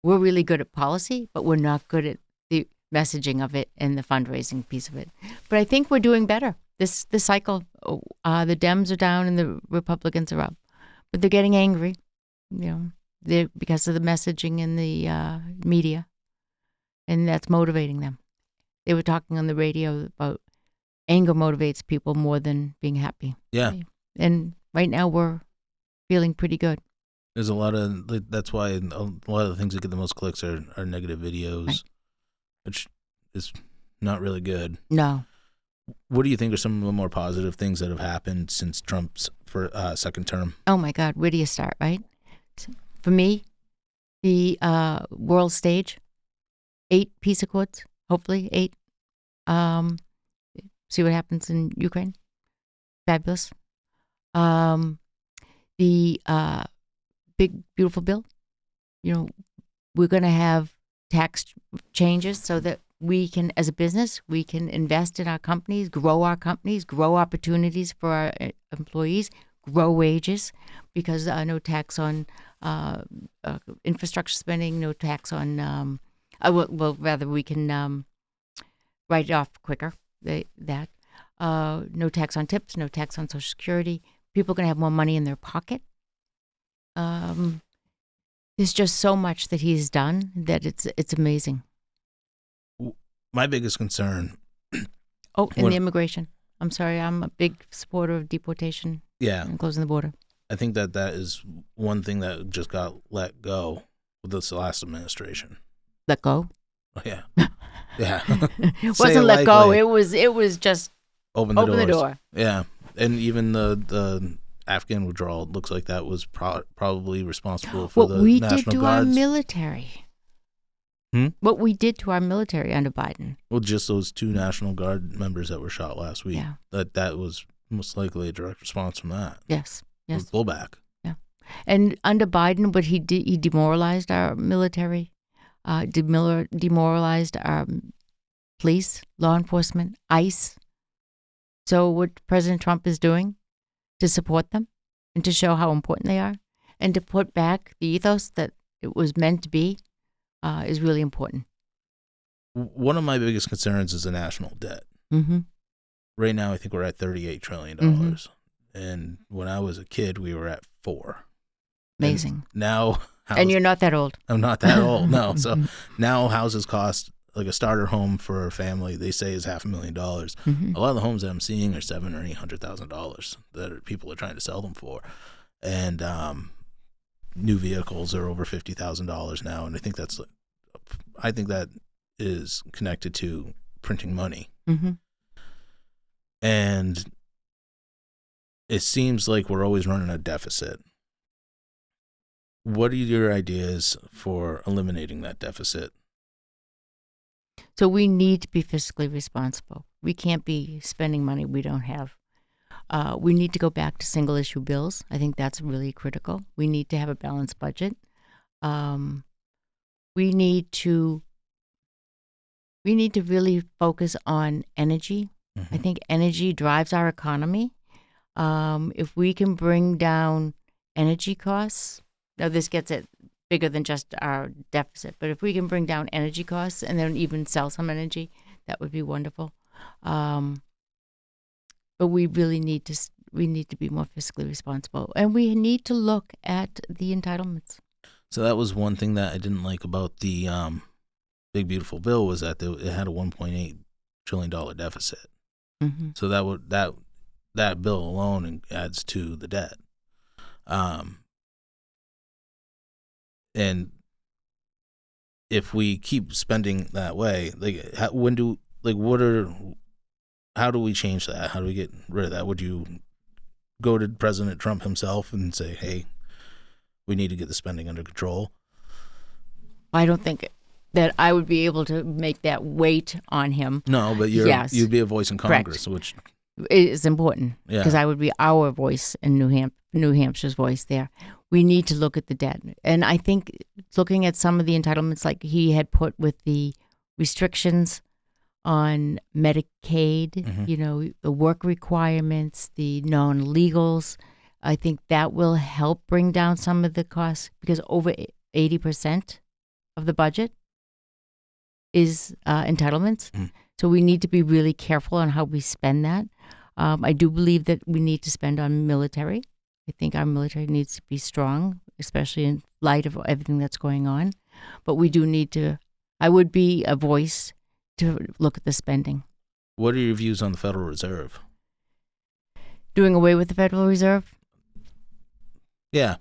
We're really good at policy, but we're not good at the messaging of it and the fundraising piece of it. But I think we're doing better. This cycle, the Dems are down and the Republicans are up. But they're getting angry, because of the messaging in the media, and that's motivating them. They were talking on the radio about anger motivates people more than being happy. Yeah. And right now we're feeling pretty good. There's that's why a lot of the things that get the most clicks are negative videos, right, which is not really good. No. What do you think are some of the more positive things that have happened since Trump's second term? Oh my God, where do you start, right? For me, the world stage, 8 peace accords, hopefully 8. See what happens in Ukraine. Fabulous. The big, beautiful bill, We're going to have tax changes so that we can, as a business, we can invest in our companies, grow opportunities for our employees, grow wages, because no tax on infrastructure spending, no tax on, rather we can write it off quicker, no tax on tips, no tax on Social Security. People are going to have more money in their pocket. There's just so much that he's done that it's amazing. My biggest concern. Oh, and the immigration. I'm sorry, I'm a big supporter of deportation. Yeah, and closing the border. I think that is one thing that just got let go with this last administration. Let go? Oh, yeah, yeah. It wasn't let go. It was just open the door. Yeah, and even the Afghan withdrawal, it looks like that was probably responsible for the National Guards. What we did to our military. What we did to our military under Biden. Well, just those 2 National Guard members that were shot last week. Yeah. That was most likely a direct response from that. Yes. Blowback. Yeah. And under Biden, what he did, he demoralized our military, demoralized our police, law enforcement, ICE. So what President Trump is doing to support them and to show how important they are and to put back the ethos that it was meant to be is really important. One of my biggest concerns is the national debt. Mm-hmm. Right now, I think we're at $38 trillion. Mm-hmm. And when I was a kid, we were at 4. Amazing. And now, and you're not that old. I'm not that old. No. So now houses cost, like a starter home for a family, they say is $500,000. Mm-hmm. A lot of the homes that I'm seeing are $700,000 or $800,000 that people are trying to sell them for, and new vehicles are over $50,000 now. And I think that is connected to printing money. Mm-hmm. And it seems like we're always running a deficit. What are your ideas for eliminating that deficit? So we need to be fiscally responsible. We can't be spending money we don't have. We need to go back to single issue bills. I think that's really critical. We need to have a balanced budget. We need to really focus on energy. Mm-hmm. I think energy drives our economy. If we can bring down energy costs, now this gets it bigger than just our deficit, but if we can bring down energy costs and then even sell some energy, that would be wonderful. But we really need to be more fiscally responsible, and we need to look at the entitlements. So that was one thing that I didn't like about the Big Beautiful Bill was that it had a $1.8 trillion deficit. Mm-hmm. So that bill alone adds to the debt. And if we keep spending that way, how do we change that? How do we get rid of that? Would you go to President Trump himself and say, hey, we need to get the spending under control? I don't think that I would be able to make that weight on him. No, but you'd be a voice in Congress, correct. Which is important because I would be our voice in New Hampshire's voice there. We need to look at the debt. And I think looking at some of the entitlements like he had put with the restrictions on Medicaid, mm-hmm. The work requirements, the non-legals, I think that will help bring down some of the costs because over 80% of the budget is entitlements. Mm. So we need to be really careful on how we spend that. I do believe that we need to spend on military. I think our military needs to be strong, especially in light of everything that's going on. But we do need to, I would be a voice to look at the spending. What are your views on the Federal Reserve? Doing away with the Federal Reserve? Yeah.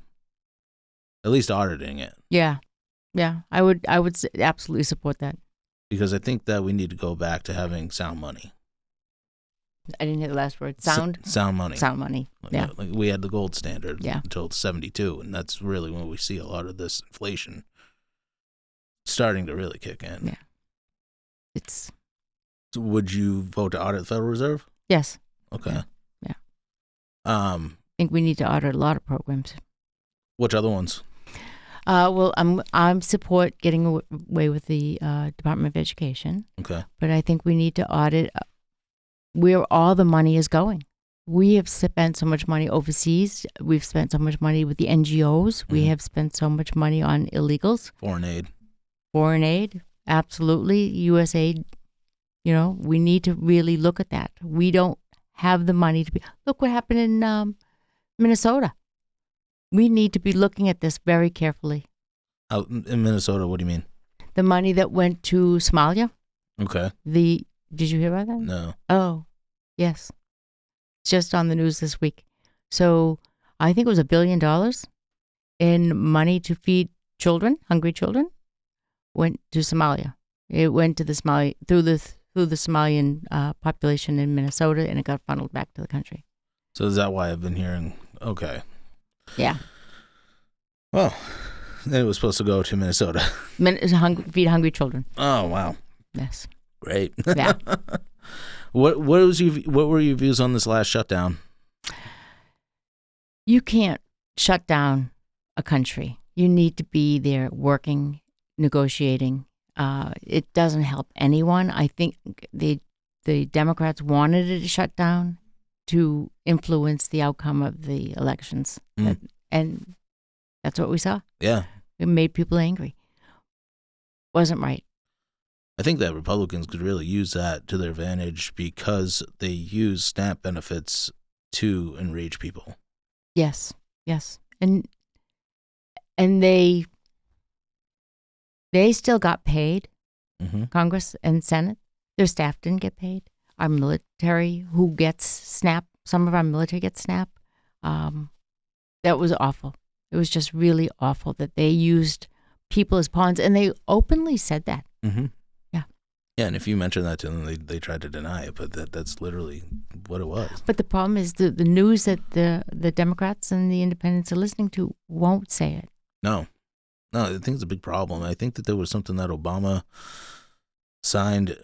At least auditing it. Yeah. I would absolutely support that. Because I think that we need to go back to having sound money. I didn't hear the last word. Sound? Sound money. Sound money. Yeah. Like we had the gold standard until 1972, and that's really when we see a lot of this inflation starting to really kick in. Yeah. So would you vote to audit the Federal Reserve? Yes. Okay. Yeah. I think we need to audit a lot of programs. Which other ones? Well, I'm support getting away with the Department of Education. Okay. But I think we need to audit where all the money is going. We have spent so much money overseas. We've spent so much money with the NGOs. We have spent so much money on illegals. Foreign aid, absolutely. USAID, we need to really look at that. We don't have the money to be. Look what happened in Minnesota. We need to be looking at this very carefully. Out in Minnesota, what do you mean? The money that went to Somalia. Okay. Did you hear about that? No. Oh, yes. It's just on the news this week. So I think it was $1 billion in money to feed children, hungry children, went to Somalia. It went to the through the Somalian population in Minnesota, and it got funneled back to the country. So is that why I've been hearing? Okay. Yeah. Well, then it was supposed to go to Minnesota. Feed hungry children. Oh, wow. Yes. Great. Yeah. What were your views on this last shutdown? You can't shut down a country. You need to be there working, negotiating. It doesn't help anyone. I think the Democrats wanted it to shut down to influence the outcome of the elections. And that's what we saw. Yeah. It made people angry. Wasn't right. I think that Republicans could really use that to their advantage because they use SNAP benefits to enrage people. Yes. And they still got paid, Congress and Senate. Their staff didn't get paid. Our military, who gets SNAP, some of our military gets SNAP. That was awful. It was just really awful that they used people as pawns, and they openly said that. Mm-hmm. Yeah. Yeah, and if you mention that to them, they tried to deny it, but that's literally what it was. But the problem is the news that the Democrats and the independents are listening to won't say it. No, I think it's a big problem. I think that there was something that Obama signed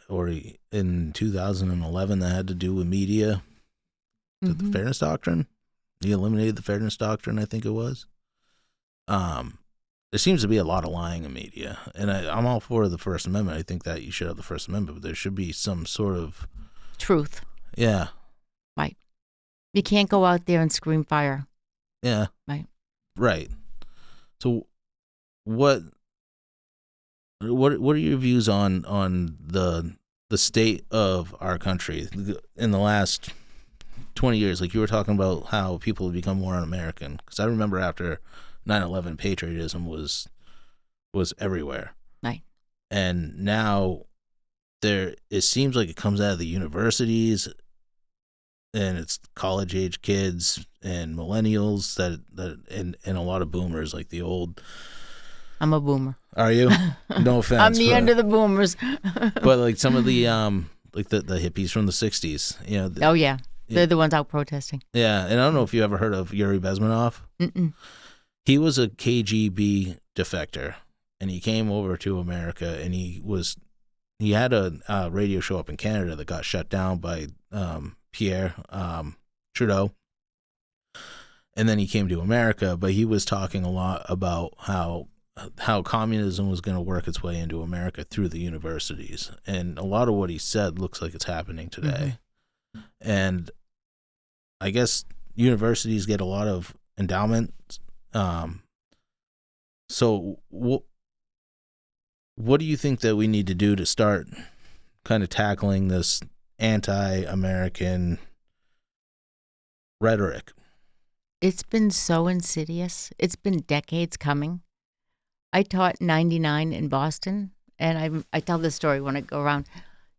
in 2011 that had to do with media, the Fairness Doctrine. He eliminated the Fairness Doctrine, I think it was. There seems to be a lot of lying in media, and I'm all for the First Amendment. I think that you should have the First Amendment, but there should be some sort of truth. Yeah. Right. You can't go out there and scream fire. Yeah. Right. So what are your views on the state of our country in the last 20 years? Like you were talking about how people have become more un-American. Because I remember after 9/11, patriotism was everywhere. Right. And now it seems like it comes out of the universities, and it's college age kids and millennials and a lot of boomers, like the old. I'm a boomer. Are you? No offense. I'm the end of the boomers. But like some of the like the hippies from the 60s, oh yeah. They're the ones out protesting. Yeah, and I don't know if you ever heard of Yuri Bezmenov. Mm-mm. He was a KGB defector, and he came over to America, and he had a radio show up in Canada that got shut down by Pierre Trudeau, and then he came to America, but he was talking a lot about how communism was going to work its way into America through the universities, and a lot of what he said looks like it's happening today. And I guess universities get a lot of endowments. So what do you think that we need to do to start kind of tackling this anti-American rhetoric? It's been so insidious. It's been decades coming. I taught 99 in Boston, and I tell this story when I go around.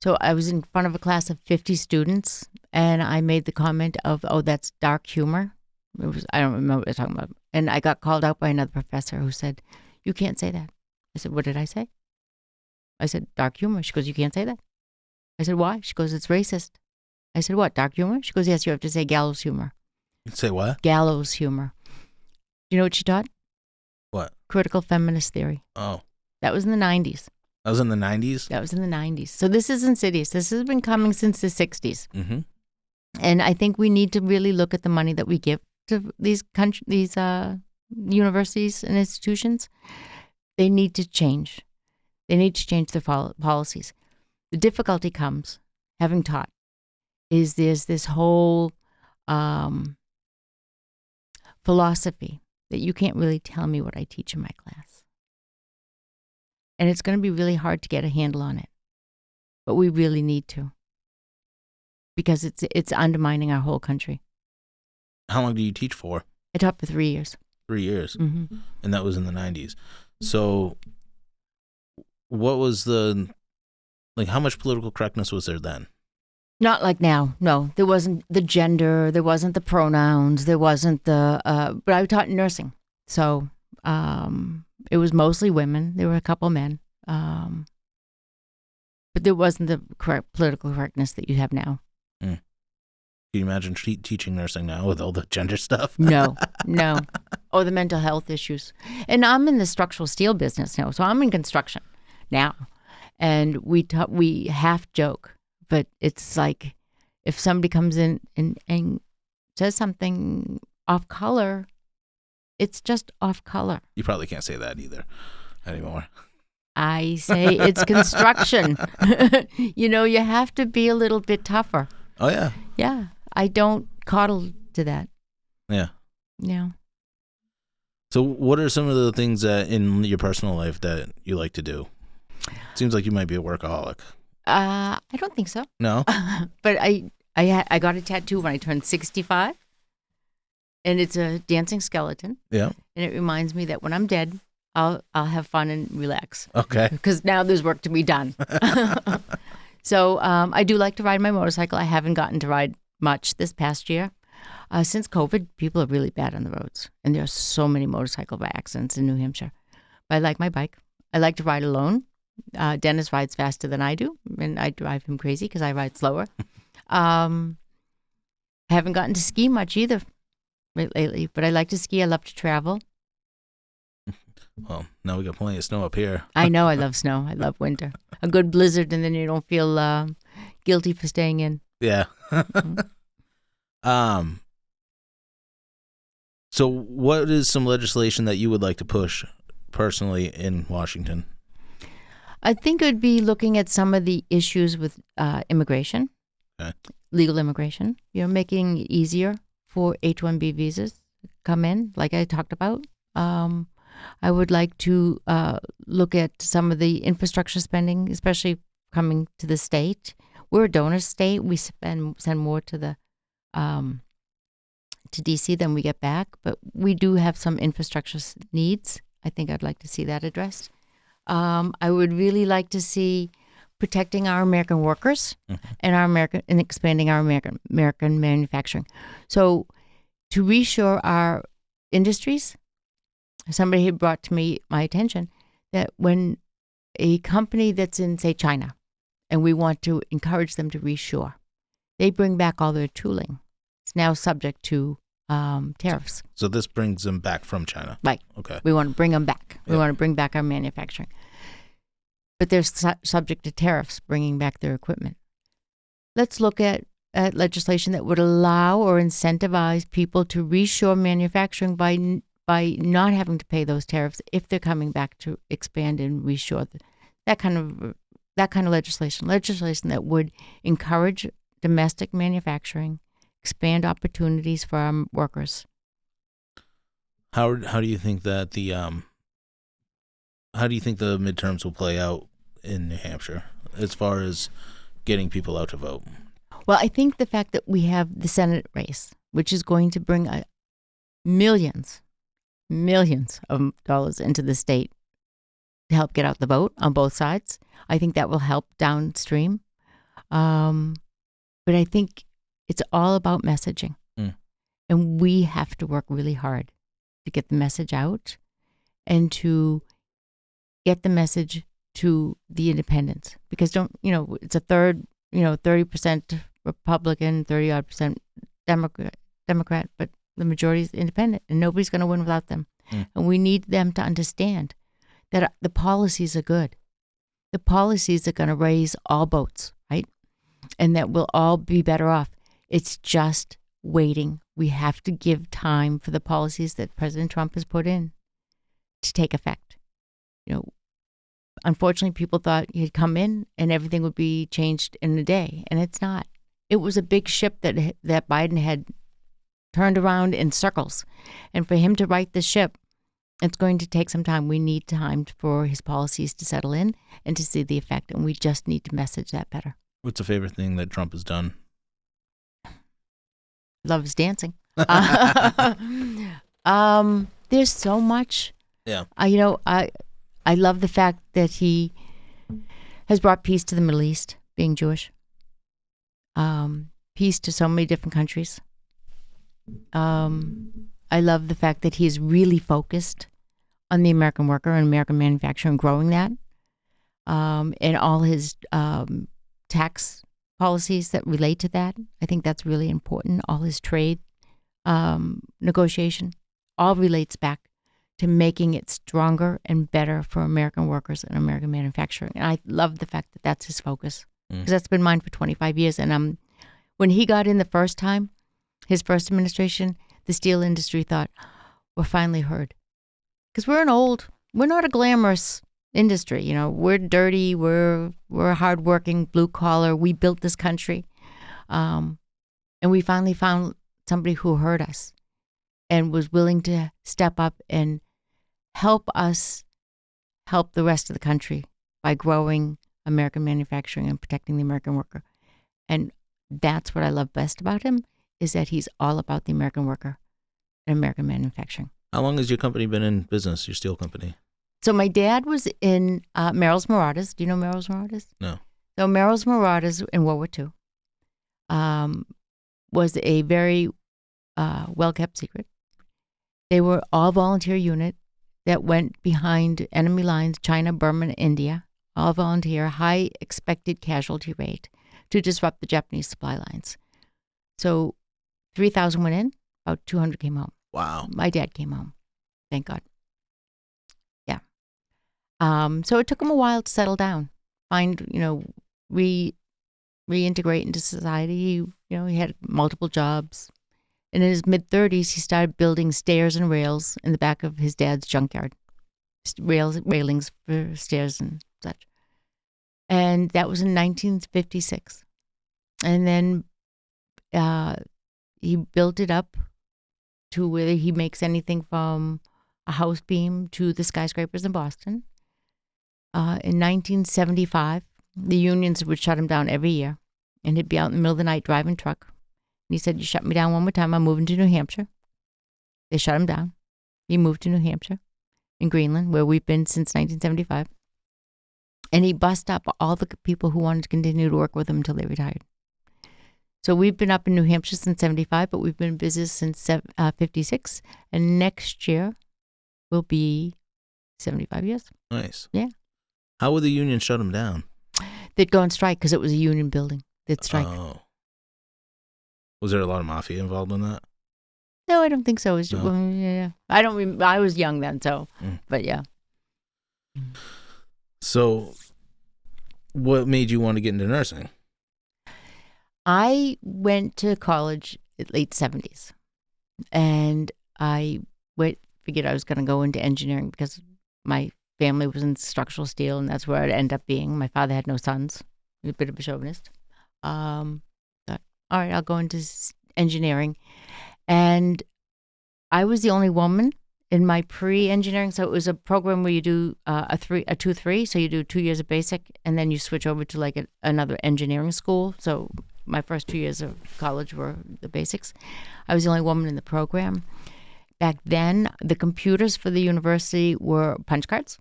So I was in front of a class of 50 students, and I made the comment of, "Oh, that's dark humor." I don't remember what I was talking about. And I got called out by another professor who said, "You can't say that." I said, "What did I say?" I said, "Dark humor." She goes, "You can't say that." I said, "Why?" She goes, "It's racist." I said, "What, dark humor?" She goes, "Yes, you have to say gallows humor." Say what? Gallows humor. You know what she taught? What? Critical feminist theory. Oh. That was in the 90s. That was in the 90s? That was in the 90s. So this is insidious. This has been coming since the 60s. Mm-hmm. And I think we need to really look at the money that we give to these universities and institutions, they need to change. They need to change their policies. The difficulty comes, having taught, is there's this whole philosophy that you can't really tell me what I teach in my class. And it's going to be really hard to get a handle on it. But we really need to, because it's undermining our whole country. How long do you teach for? I taught for 3 years. 3 years. Mm-hmm. And that was in the 90s. So what was how much political correctness was there then? Not like now. No, there wasn't the gender, there wasn't the pronouns, there wasn't the, but I taught nursing. So it was mostly women. There were a couple men. But there wasn't the correct political correctness that you have now. Mm. Can you imagine teaching nursing now with all the gender stuff? No. Oh, the mental health issues. And I'm in the structural steel business now, so I'm in construction now. And we half joke, but it's like if somebody comes in and says something off color, it's just off color. You probably can't say that either anymore. I say it's construction. You have to be a little bit tougher. Oh, yeah. Yeah. I don't coddle to that. Yeah. Yeah. So what are some of the things that in your personal life that you like to do? Seems like you might be a workaholic. I don't think so. No? But I got a tattoo when I turned 65. And it's a dancing skeleton. Yeah. And it reminds me that when I'm dead, I'll have fun and relax. Okay. Because now there's work to be done. So I do like to ride my motorcycle. I haven't gotten to ride much this past year. Since COVID, people are really bad on the roads. And there are so many motorcycle accidents in New Hampshire. But I like my bike. I like to ride alone. Dennis rides faster than I do. And I drive him crazy because I ride slower. I haven't gotten to ski much either lately. But I like to ski. I love to travel. Well, now we got plenty of snow up here. I know I love snow. I love winter. A good blizzard, and then you don't feel guilty for staying in. Yeah. So what is some legislation that you would like to push personally in Washington? I think it would be looking at some of the issues with immigration, legal immigration, making it easier for H-1B visas to come in, like I talked about. I would like to look at some of the infrastructure spending, especially coming to the state. We're a donor state. We send more to the to DC than we get back, but we do have some infrastructure needs. I think I'd like to see that addressed. I would really like to see protecting our American workers and expanding our American manufacturing. So to reshore our industries. Somebody had brought to my attention that when a company that's in, say, China, and we want to encourage them to reshore, they bring back all their tooling. It's now subject to tariffs. So this brings them back from China? Right. Okay. We want to bring them back. Yeah. We want to bring back our manufacturing. But they're subject to tariffs bringing back their equipment. Let's look at legislation that would allow or incentivize people to reshore manufacturing by not having to pay those tariffs if they're coming back to expand and reshore. That kind of legislation that would encourage domestic manufacturing, expand opportunities for our workers. How do you think that how do you think the midterms will play out in New Hampshire as far as getting people out to vote? Well, I think the fact that we have the Senate race, which is going to bring millions of dollars into the state to help get out the vote on both sides. I think that will help downstream. But I think it's all about messaging. And we have to work really hard to get the message out and to get the message to the independents. Because it's a third, 30% Republican, 30-odd% Democrat, but the majority is independent, and nobody's going to win without them. And we need them to understand that the policies are good. The policies are going to raise all boats, right? And that we'll all be better off. It's just waiting we have to give time for the policies that President Trump has put in to take effect. Unfortunately, people thought he'd come in and everything would be changed in a day, and it's not. It was a big ship that Biden had turned around in circles, and for him to right the ship, it's going to take some time. We need time for his policies to settle in and to see the effect, and we just need to message that better. What's a favorite thing that Trump has done? Loves dancing. There's so much. Yeah. I love the fact that he has brought peace to the Middle East, being Jewish. Peace to so many different countries. I love the fact that he's really focused on the American worker and American manufacturer and growing that. And all his tax policies that relate to that. I think that's really important. All his trade negotiation all relates back to making it stronger and better for American workers and American manufacturing. And I love the fact that that's his focus, because that's been mine for 25 years. And when he got in the first time, his first administration, the steel industry thought, we're finally heard. Because we're not a glamorous industry. We're dirty, we're hardworking, blue collar. We built this country. And we finally found somebody who heard us and was willing to step up and help us help the rest of the country by growing American manufacturing and protecting the American worker. And that's what I love best about him, is that he's all about the American worker and American manufacturing. How long has your company been in business, your steel company? So my dad was in Merrill's Marauders. Do you know Merrill's Marauders? No. So Merrill's Marauders in World War II was a very well-kept secret. They were all volunteer unit that went behind enemy lines, China, Burma, and India, all volunteer, high expected casualty rate to disrupt the Japanese supply lines. So 3,000 went in, about 200 came home. Wow. My dad came home. Thank God. Yeah. So it took him a while to settle down, find, reintegrate into society. He had multiple jobs. And in his mid-30s, he started building stairs and rails in the back of his dad's junkyard. Railings for stairs and such. And that was in 1956. And then he built it up to where he makes anything from a house beam to the skyscrapers in Boston. In 1975, the unions would shut him down every year. And he'd be out in the middle of the night driving truck. And he said, you shut me down one more time, I'm moving to New Hampshire. They shut him down. He moved to New Hampshire in Greenland, where we've been since 1975. And he bussed up all the people who wanted to continue to work with him until they retired. So we've been up in New Hampshire since 75, but we've been in business since 56. And next year will be 75 years. Nice. Yeah. How would the union shut him down? They'd go on strike because it was a union building. They'd strike. Oh. Was there a lot of mafia involved in that? No, I don't think so. No? Yeah. I was young then, so, but yeah. So what made you want to get into nursing? I went to college in late 70s, and I figured I was going to go into engineering because my family was in structural steel, and that's where I'd end up being. My father had no sons. He was a bit of a chauvinist. Thought, all right, I'll go into engineering. And I was the only woman in my pre-engineering. So it was a program where you do a 2-3. So you do 2 years of basic, and then you switch over to like another engineering school. So my first 2 years of college were the basics. I was the only woman in the program. Back then, the computers for the university were punch cards.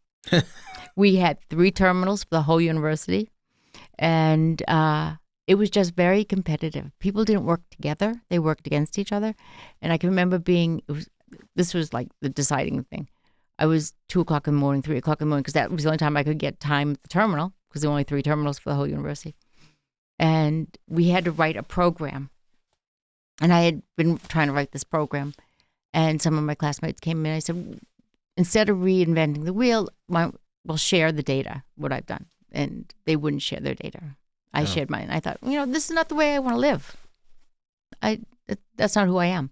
We had 3 terminals for the whole university. And it was just very competitive. People didn't work together. They worked against each other. And I can remember this was like the deciding thing. I was 2 o'clock in the morning, 3 o'clock in the morning, because that was the only time I could get time at the terminal, because there were only 3 terminals for the whole university. And we had to write a program. And I had been trying to write this program. And some of my classmates came in and I said, instead of reinventing the wheel, we'll share the data, what I've done. And they wouldn't share their data. I shared mine. I thought, this is not the way I want to live. That's not who I am.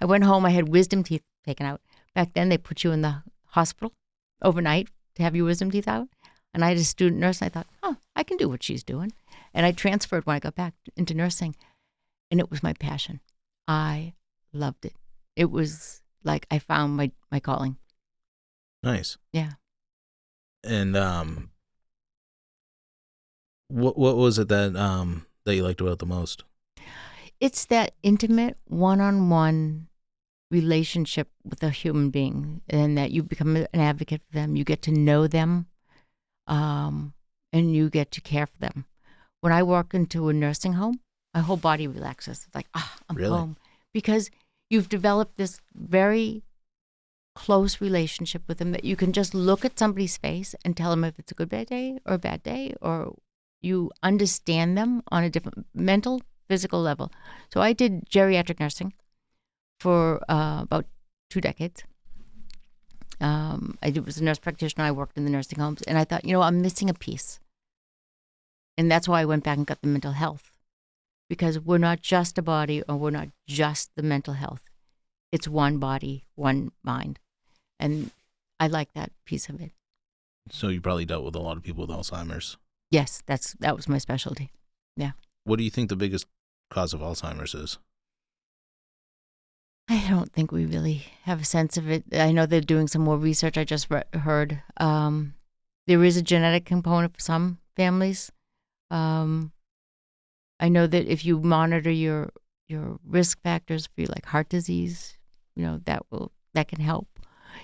I went home. I had wisdom teeth taken out. Back then, they put you in the hospital overnight to have your wisdom teeth out. And I had a student nurse, and I thought, oh, I can do what she's doing. And I transferred when I got back into nursing, and it was my passion. I loved it. It was like I found my calling. Nice. Yeah. And what was it that that you liked about it the most? It's that intimate one-on-one relationship with a human being, and that you become an advocate for them. You get to know them, and you get to care for them. When I walk into a nursing home, my whole body relaxes. It's like, I'm Really? home. Because you've developed this very close relationship with them that you can just look at somebody's face and tell them if it's a good day or a bad day, or you understand them on a different mental, physical level. So I did geriatric nursing for about 2 decades. I was a nurse practitioner. I worked in the nursing homes, and I thought, I'm missing a piece. And that's why I went back and got the mental health, because we're not just a body, or we're not just the mental health. It's one body, one mind. And I like that piece of it. So you probably dealt with a lot of people with Alzheimer's. Yes, that was my specialty. Yeah. What do you think the biggest cause of Alzheimer's is? I don't think we really have a sense of it. I know they're doing some more research. I just heard there is a genetic component for some families. I know that if you monitor your risk factors for like heart disease, that can help.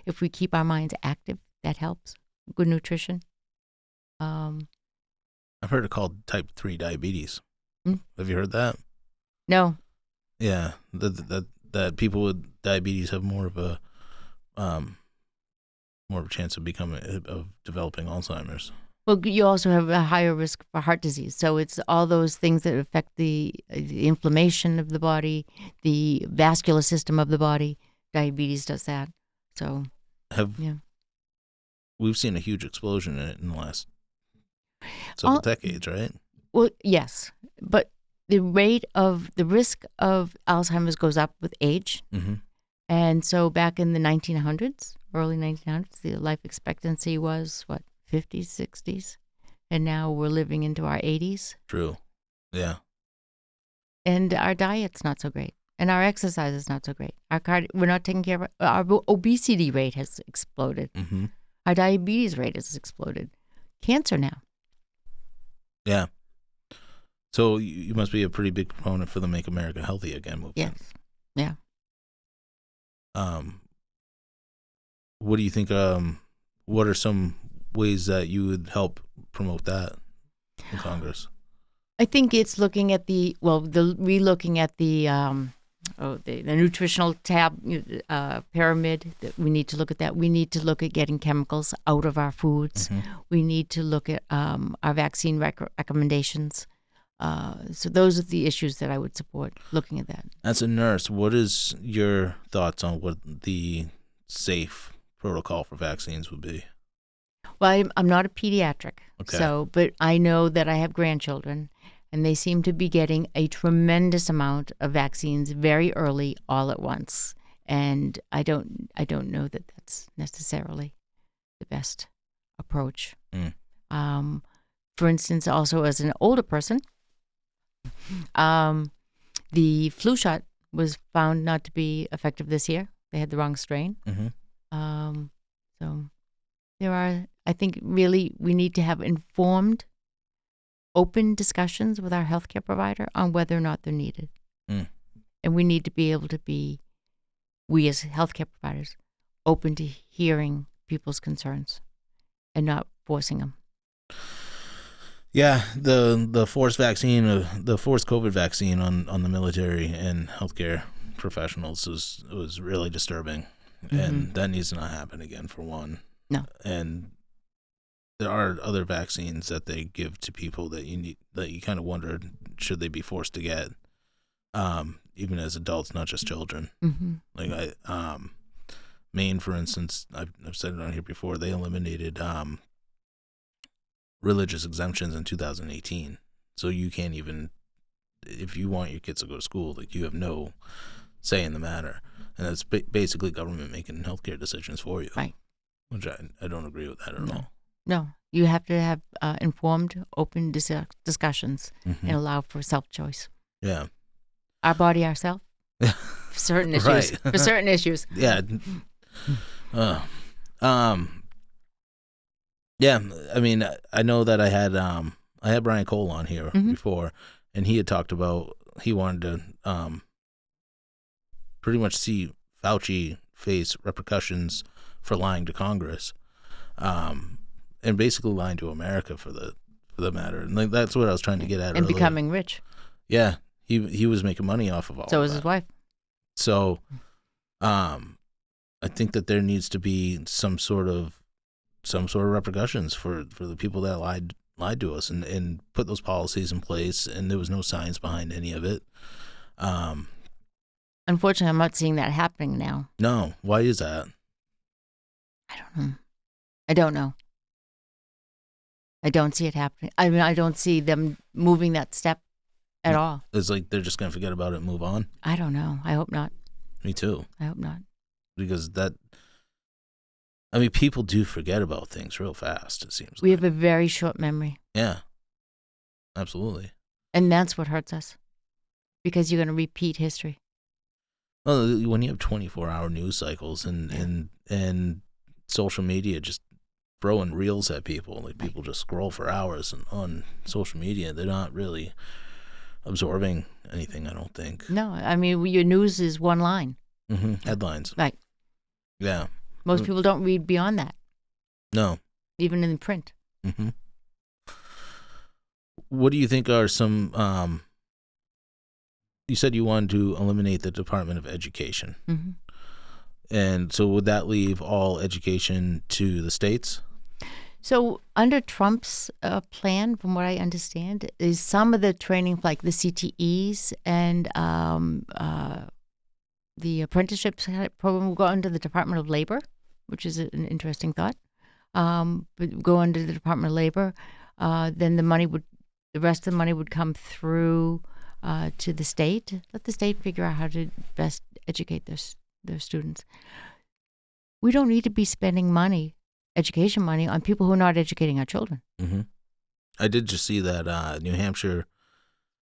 If we keep our minds active, that helps. Good nutrition. I've heard it called type 3 diabetes. Mm. Have you heard that? No. Yeah, that people with diabetes have more of a chance of developing Alzheimer's. Well, you also have a higher risk for heart disease. So it's all those things that affect the inflammation of the body, the vascular system of the body. Diabetes does that. So, we've seen a huge explosion in it in the last several decades, right? Well, yes, but the risk of Alzheimer's goes up with age. Mm-hmm. And so back in the 1900s, early 1900s, the life expectancy was 50s, 60s, and now we're living into our 80s. True. Yeah. And our diet's not so great, and our exercise is not so great. We're not taking care of our obesity rate has exploded. Mm-hmm. Our diabetes rate has exploded. Cancer now. Yeah. So you must be a pretty big proponent for the Make America Healthy Again movement. Yes. Yeah. What do you think? What are some ways that you would help promote that in Congress? I think it's looking at relooking at the nutritional pyramid. That we need to look at that. We need to look at getting chemicals out of our foods. Mm-hmm. We need to look at our vaccine recommendations. So those are the issues that I would support, looking at that. As a nurse, what is your thoughts on what the safe protocol for vaccines would be? Well, I'm not a pediatric, okay. But I know that I have grandchildren, and they seem to be getting a tremendous amount of vaccines very early, all at once. And I don't know that that's necessarily the best approach. Mm. For instance, also as an older person, the flu shot was found not to be effective this year. They had the wrong strain. Mm-hmm. So there are, I think, really we need to have informed, open discussions with our healthcare provider on whether or not they're needed. Mm. And we need to be able to be, we as healthcare providers, open to hearing people's concerns and not forcing them. Yeah, the forced vaccine, the forced COVID vaccine on the military and healthcare professionals was really disturbing, mm-hmm. and that needs to not happen again. For one, no. And there are other vaccines that they give to people that you kind of wondered, should they be forced to get, even as adults, not just children. Mm-hmm. Like Maine, for instance, I've said it on here before. They eliminated religious exemptions in 2018, so you can't even, if you want your kids to go to school, like you have no say in the matter, and that's basically government making healthcare decisions for you. Right. Which I don't agree with that at all. No, you have to have informed, open discussions Mm-hmm. and allow for self-choice. Yeah. Our body, ourselves. For certain issues. Right. For certain issues. Yeah. Yeah. I mean, I know that I had Brian Cole on here before, and he had talked about he wanted to pretty much see Fauci face repercussions for lying to Congress, and basically lying to America for the matter. And like, that's what I was trying to get at. And earlier. becoming rich. Yeah, he was making money off of all. So of was that. his wife. So, I think that there needs to be some sort of repercussions for the people that lied to us and put those policies in place. And there was no science behind any of it. Unfortunately, I'm not seeing that happening now. No, why is that? I don't know. I don't see it happening. I mean, I don't see them moving that step at all. It's like they're just going to forget about it and move on. I don't know. I hope not. Me too. I hope not. Because people do forget about things real fast, it seems. We have a very short memory. Yeah, absolutely. And that's what hurts us. Because you're going to repeat history. Well, when you have 24-hour news cycles and social media just throwing reels at people, like people just scroll for hours on social media, they're not really absorbing anything, I don't think. No, I mean, your news is one line. Mm-hmm. Headlines. Right. Yeah. Most people don't read beyond that. No. Even in print. Mm-hmm. What do you think are some... you said you wanted to eliminate the Department of Education. Mm-hmm. And so would that leave all education to the states? So under Trump's plan, from what I understand, is some of the training, like the CTEs and the apprenticeships program, will go under the Department of Labor, which is an interesting thought. But go under the Department of Labor, then the rest of the money would come through to the state. Let the state figure out how to best educate their students. We don't need to be spending education money, on people who are not educating our children. Mm-hmm. I did just see that New Hampshire,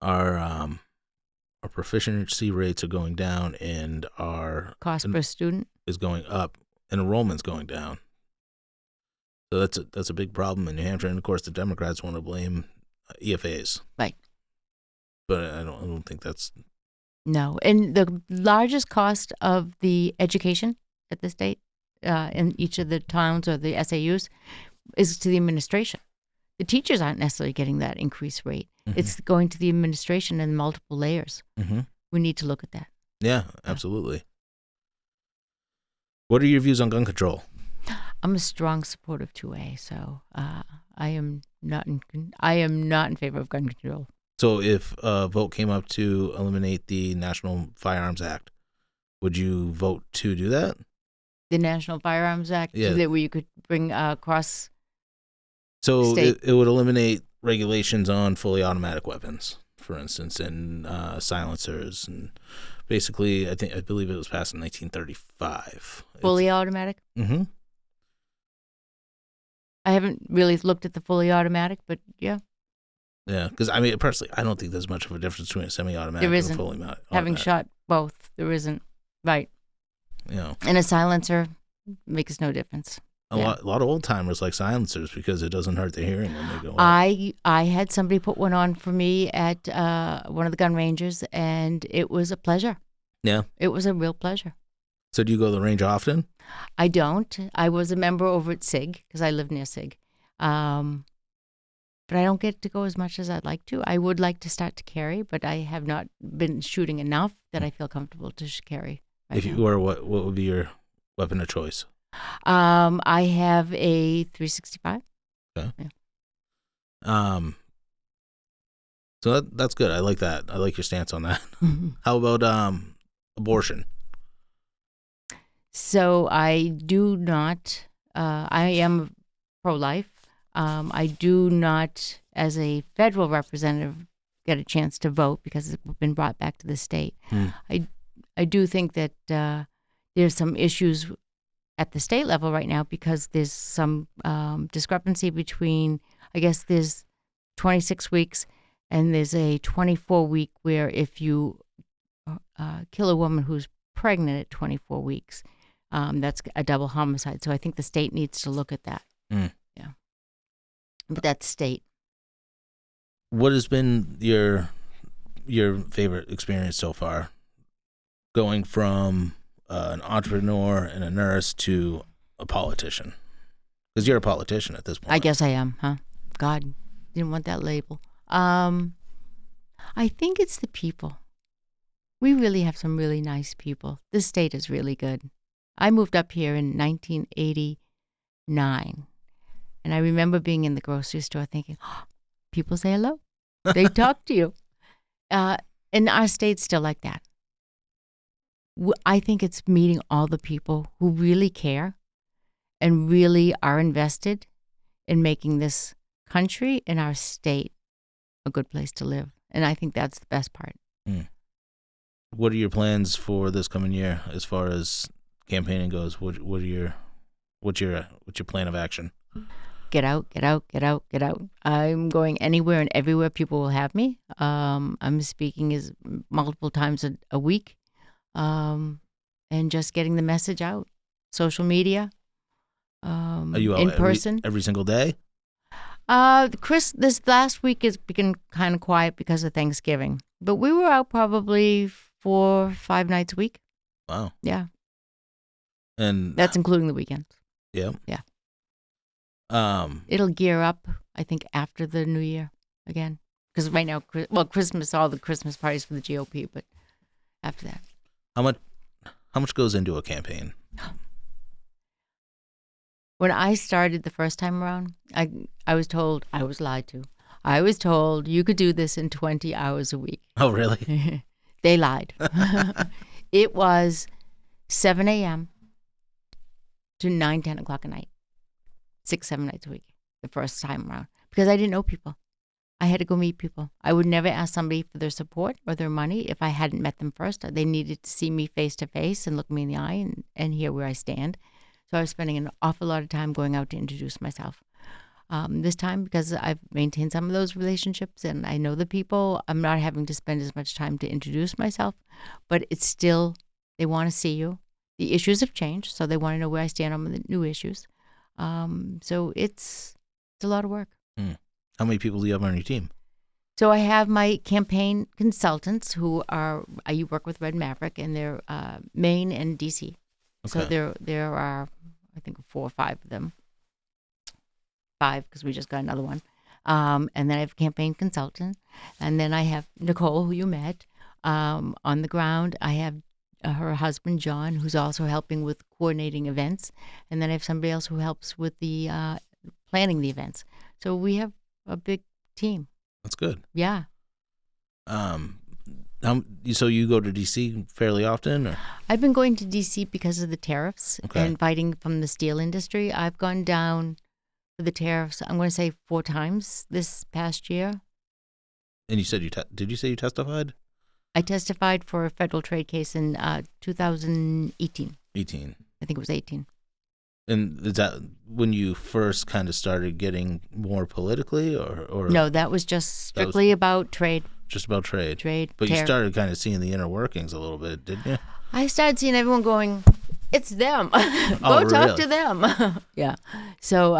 our proficiency rates are going down, and our cost per student is going up, and enrollment's going down. So that's a big problem in New Hampshire, and of course the Democrats want to blame EFAs. Right. But I don't think that's... No. And the largest cost of the education at the state, in each of the towns or the SAUs, is to the administration. The teachers aren't necessarily getting that increased rate. Mm-hmm. It's going to the administration in multiple layers. Mm-hmm. We need to look at that. Yeah, absolutely. What are your views on gun control? I'm a strong supporter of 2A, so I am not in favor of gun control. So if a vote came up to eliminate the National Firearms Act, would you vote to do that? The National Firearms Act, yeah. Where you could bring across. So it would eliminate regulations on fully automatic weapons, for instance, and silencers, and basically, I believe it was passed in 1935. Fully automatic? Mm-hmm. I haven't really looked at the fully automatic, but yeah. Yeah, because I mean, personally, I don't think there's much of a difference between a semi-automatic and a fully automatic. Having shot both, there isn't. Right. You know. And a silencer makes no difference. A lot of old timers like silencers because it doesn't hurt their hearing when they go. I had somebody put one on for me at one of the gun ranges, and it was a pleasure. Yeah. It was a real pleasure. So do you go to the range often? I don't. I was a member over at SIG because I live near SIG. But I don't get to go as much as I'd like to. I would like to start to carry, but I have not been shooting enough that I feel comfortable to carry. If you were, what would be your weapon of choice? I have a 365. Okay. Yeah. So that's good. I like that. I like your stance on that. How about abortion? So I do not. I am pro-life. I do not, as a federal representative, get a chance to vote because it's been brought back to the state. I do think that there's some issues at the state level right now because there's some discrepancy between, I guess there's 26 weeks and there's a 24-week where if you kill a woman who's pregnant at 24 weeks, that's a double homicide. So I think the state needs to look at that. Yeah. But that's state. What has been your favorite experience so far? Going from an entrepreneur and a nurse to a politician? Because you're a politician at this point. I guess I am, huh? God, didn't want that label. I think it's the people. We really have some really nice people. This state is really good. I moved up here in 1989, and I remember being in the grocery store thinking, oh, people say hello. They talk to you. And our state's still like that. I think it's meeting all the people who really care and really are invested in making this country and our state a good place to live. And I think that's the best part. What are your plans for this coming year as far as campaigning goes? What's your plan of action? Get out, get out, get out, get out. I'm going anywhere and everywhere people will have me. I'm speaking multiple times a week, and just getting the message out. Social media. Are you out in person every single day? This last week has been kind of quiet because of Thanksgiving, but we were out probably 4 or 5 nights a week. Wow. Yeah. And that's including the weekends. Yeah. Yeah. It'll gear up, I think, after the New Year again, because right now, Christmas, all the Christmas parties for the GOP, but after that. How much goes into a campaign? When I started the first time around, I was told, I was lied to. I was told you could do this in 20 hours a week. Oh, really? They lied. It was 7 a.m. to 9, 10 o'clock at night, 6, 7 nights a week, the first time around, because I didn't know people. I had to go meet people. I would never ask somebody for their support or their money if I hadn't met them first. They needed to see me face to face and look me in the eye and hear where I stand. So I was spending an awful lot of time going out to introduce myself. This time, because I've maintained some of those relationships and I know the people, I'm not having to spend as much time to introduce myself, but it's still, they want to see you. The issues have changed, so they want to know where I stand on the new issues. So it's a lot of work. How many people do you have on your team? So I have my campaign consultants who I work with Red Maverick, and they're Maine and DC. Okay. So there are, I think, 4 or 5 of them. 5, because we just got another one. And then I have a campaign consultant. And then I have Nicole, who you met, on the ground. I have her husband, John, who's also helping with coordinating events. And then I have somebody else who helps with the planning the events. So we have a big team. That's good. Yeah. So you go to D.C. fairly often? Or? I've been going to D.C. because of the tariffs and fighting from the steel industry. I've gone down for the tariffs, I'm going to say 4 times this past year. And you said did you say you testified? I testified for a federal trade case in 2018. 18. I think it was 18. And is that when you first kind of started getting more politically, or no? That was just strictly about trade. Just about trade. But tariff. You started kind of seeing the inner workings a little bit, didn't you? I started seeing everyone going, "It's them. Go talk to them." Yeah. So,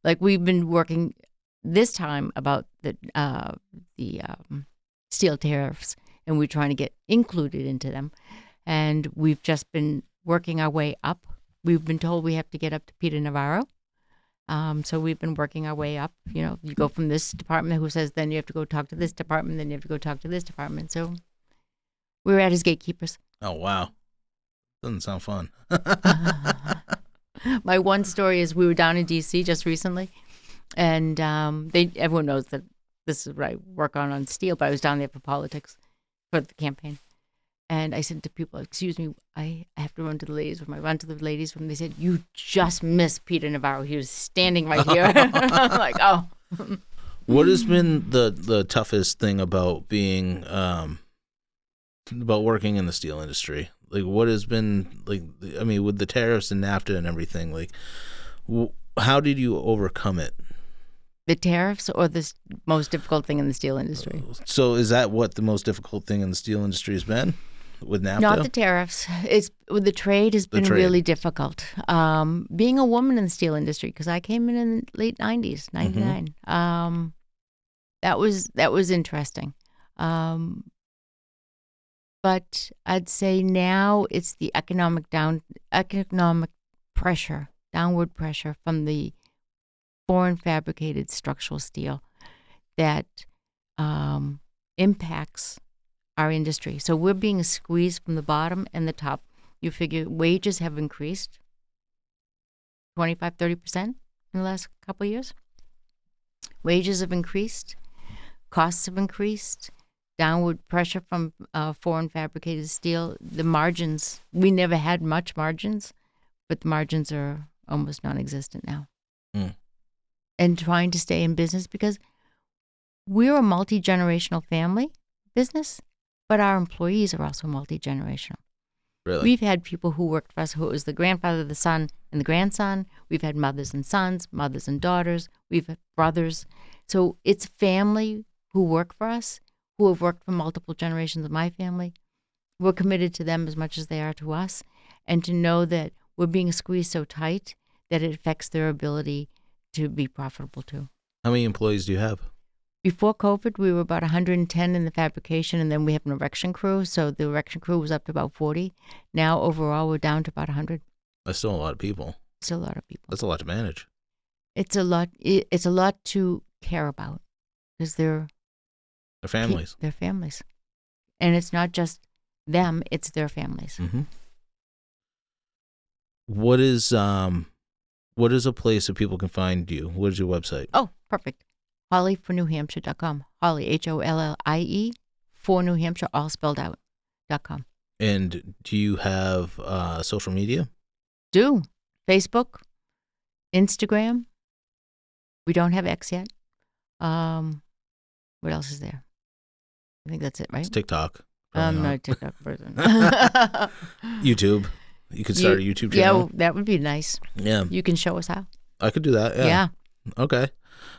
like we've been working this time about the steel tariffs, and we're trying to get included into them, and we've just been working our way up. We've been told we have to get up to Peter Navarro. So we've been working our way up. You know, you go from this department who says, then you have to go talk to this department, then you have to go talk to this department. So we're at his gatekeepers. Oh, wow. Doesn't sound fun. My one story is we were down in D.C. just recently, and everyone knows that this is what I work on steel, but I was down there for politics, for the campaign. And I said to people, excuse me, I have to run to the ladies' room. I run to the ladies' room. They said, you just missed Peter Navarro. He was standing right here. I'm like, oh. What has been the toughest thing about being about working in the steel industry. Like, what has been, like, I mean, with the tariffs and NAFTA and everything, like, how did you overcome it? The tariffs or the most difficult thing in the steel industry? So is that what the most difficult thing in the steel industry has been with NAFTA? Not the tariffs. It's with the trade has been really difficult. Being a woman in the steel industry, because I came in the late 90s, 99. That was interesting. But I'd say now it's the economic pressure, downward pressure from the foreign fabricated structural steel that impacts our industry. So we're being squeezed from the bottom and the top. You figure wages have increased 25-30% in the last couple of years. Wages have increased, costs have increased, downward pressure from foreign fabricated steel. The margins, we never had much margins, but the margins are almost non-existent now. And trying to stay in business because we're a multi-generational family business, but our employees are also multi-generational. Really? We've had people who worked for us who was the grandfather, the son, and the grandson. We've had mothers and sons, mothers and daughters. We've had brothers. So it's family who work for us, who have worked for multiple generations of my family. We're committed to them as much as they are to us. And to know that we're being squeezed so tight that it affects their ability to be profitable too. How many employees do you have? Before COVID, we were about 110 in the fabrication, and then we have an erection crew. So the erection crew was up to about 40. Now, overall, we're down to about 100. That's still a lot of people. Still a lot of people. That's a lot to manage. It's a lot. It's a lot to care about because they're families. They're families, and it's not just them; it's their families. Mm-hmm. What is a place that people can find you? What is your website? Oh, perfect. HollieForNewHampshire.com. Hollie, HOLLIE, for New Hampshire, all spelled out, .com. And do you have social media? Do. Facebook, Instagram. We don't have X yet. What else is there? I think that's it, right? It's TikTok. I'm not a TikTok person. YouTube. You could start a YouTube channel. Yeah, that would be nice. Yeah. You can show us how. I could do that. Yeah. Okay.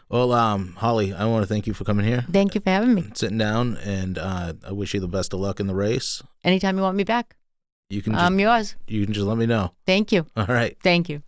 Well, Hollie, I want to thank you for coming here. Thank you for having me. Sitting down, and I wish you the best of luck in the race. Anytime you want me back, You can. I'm yours. You can just let me know. Thank you. All right. Thank you.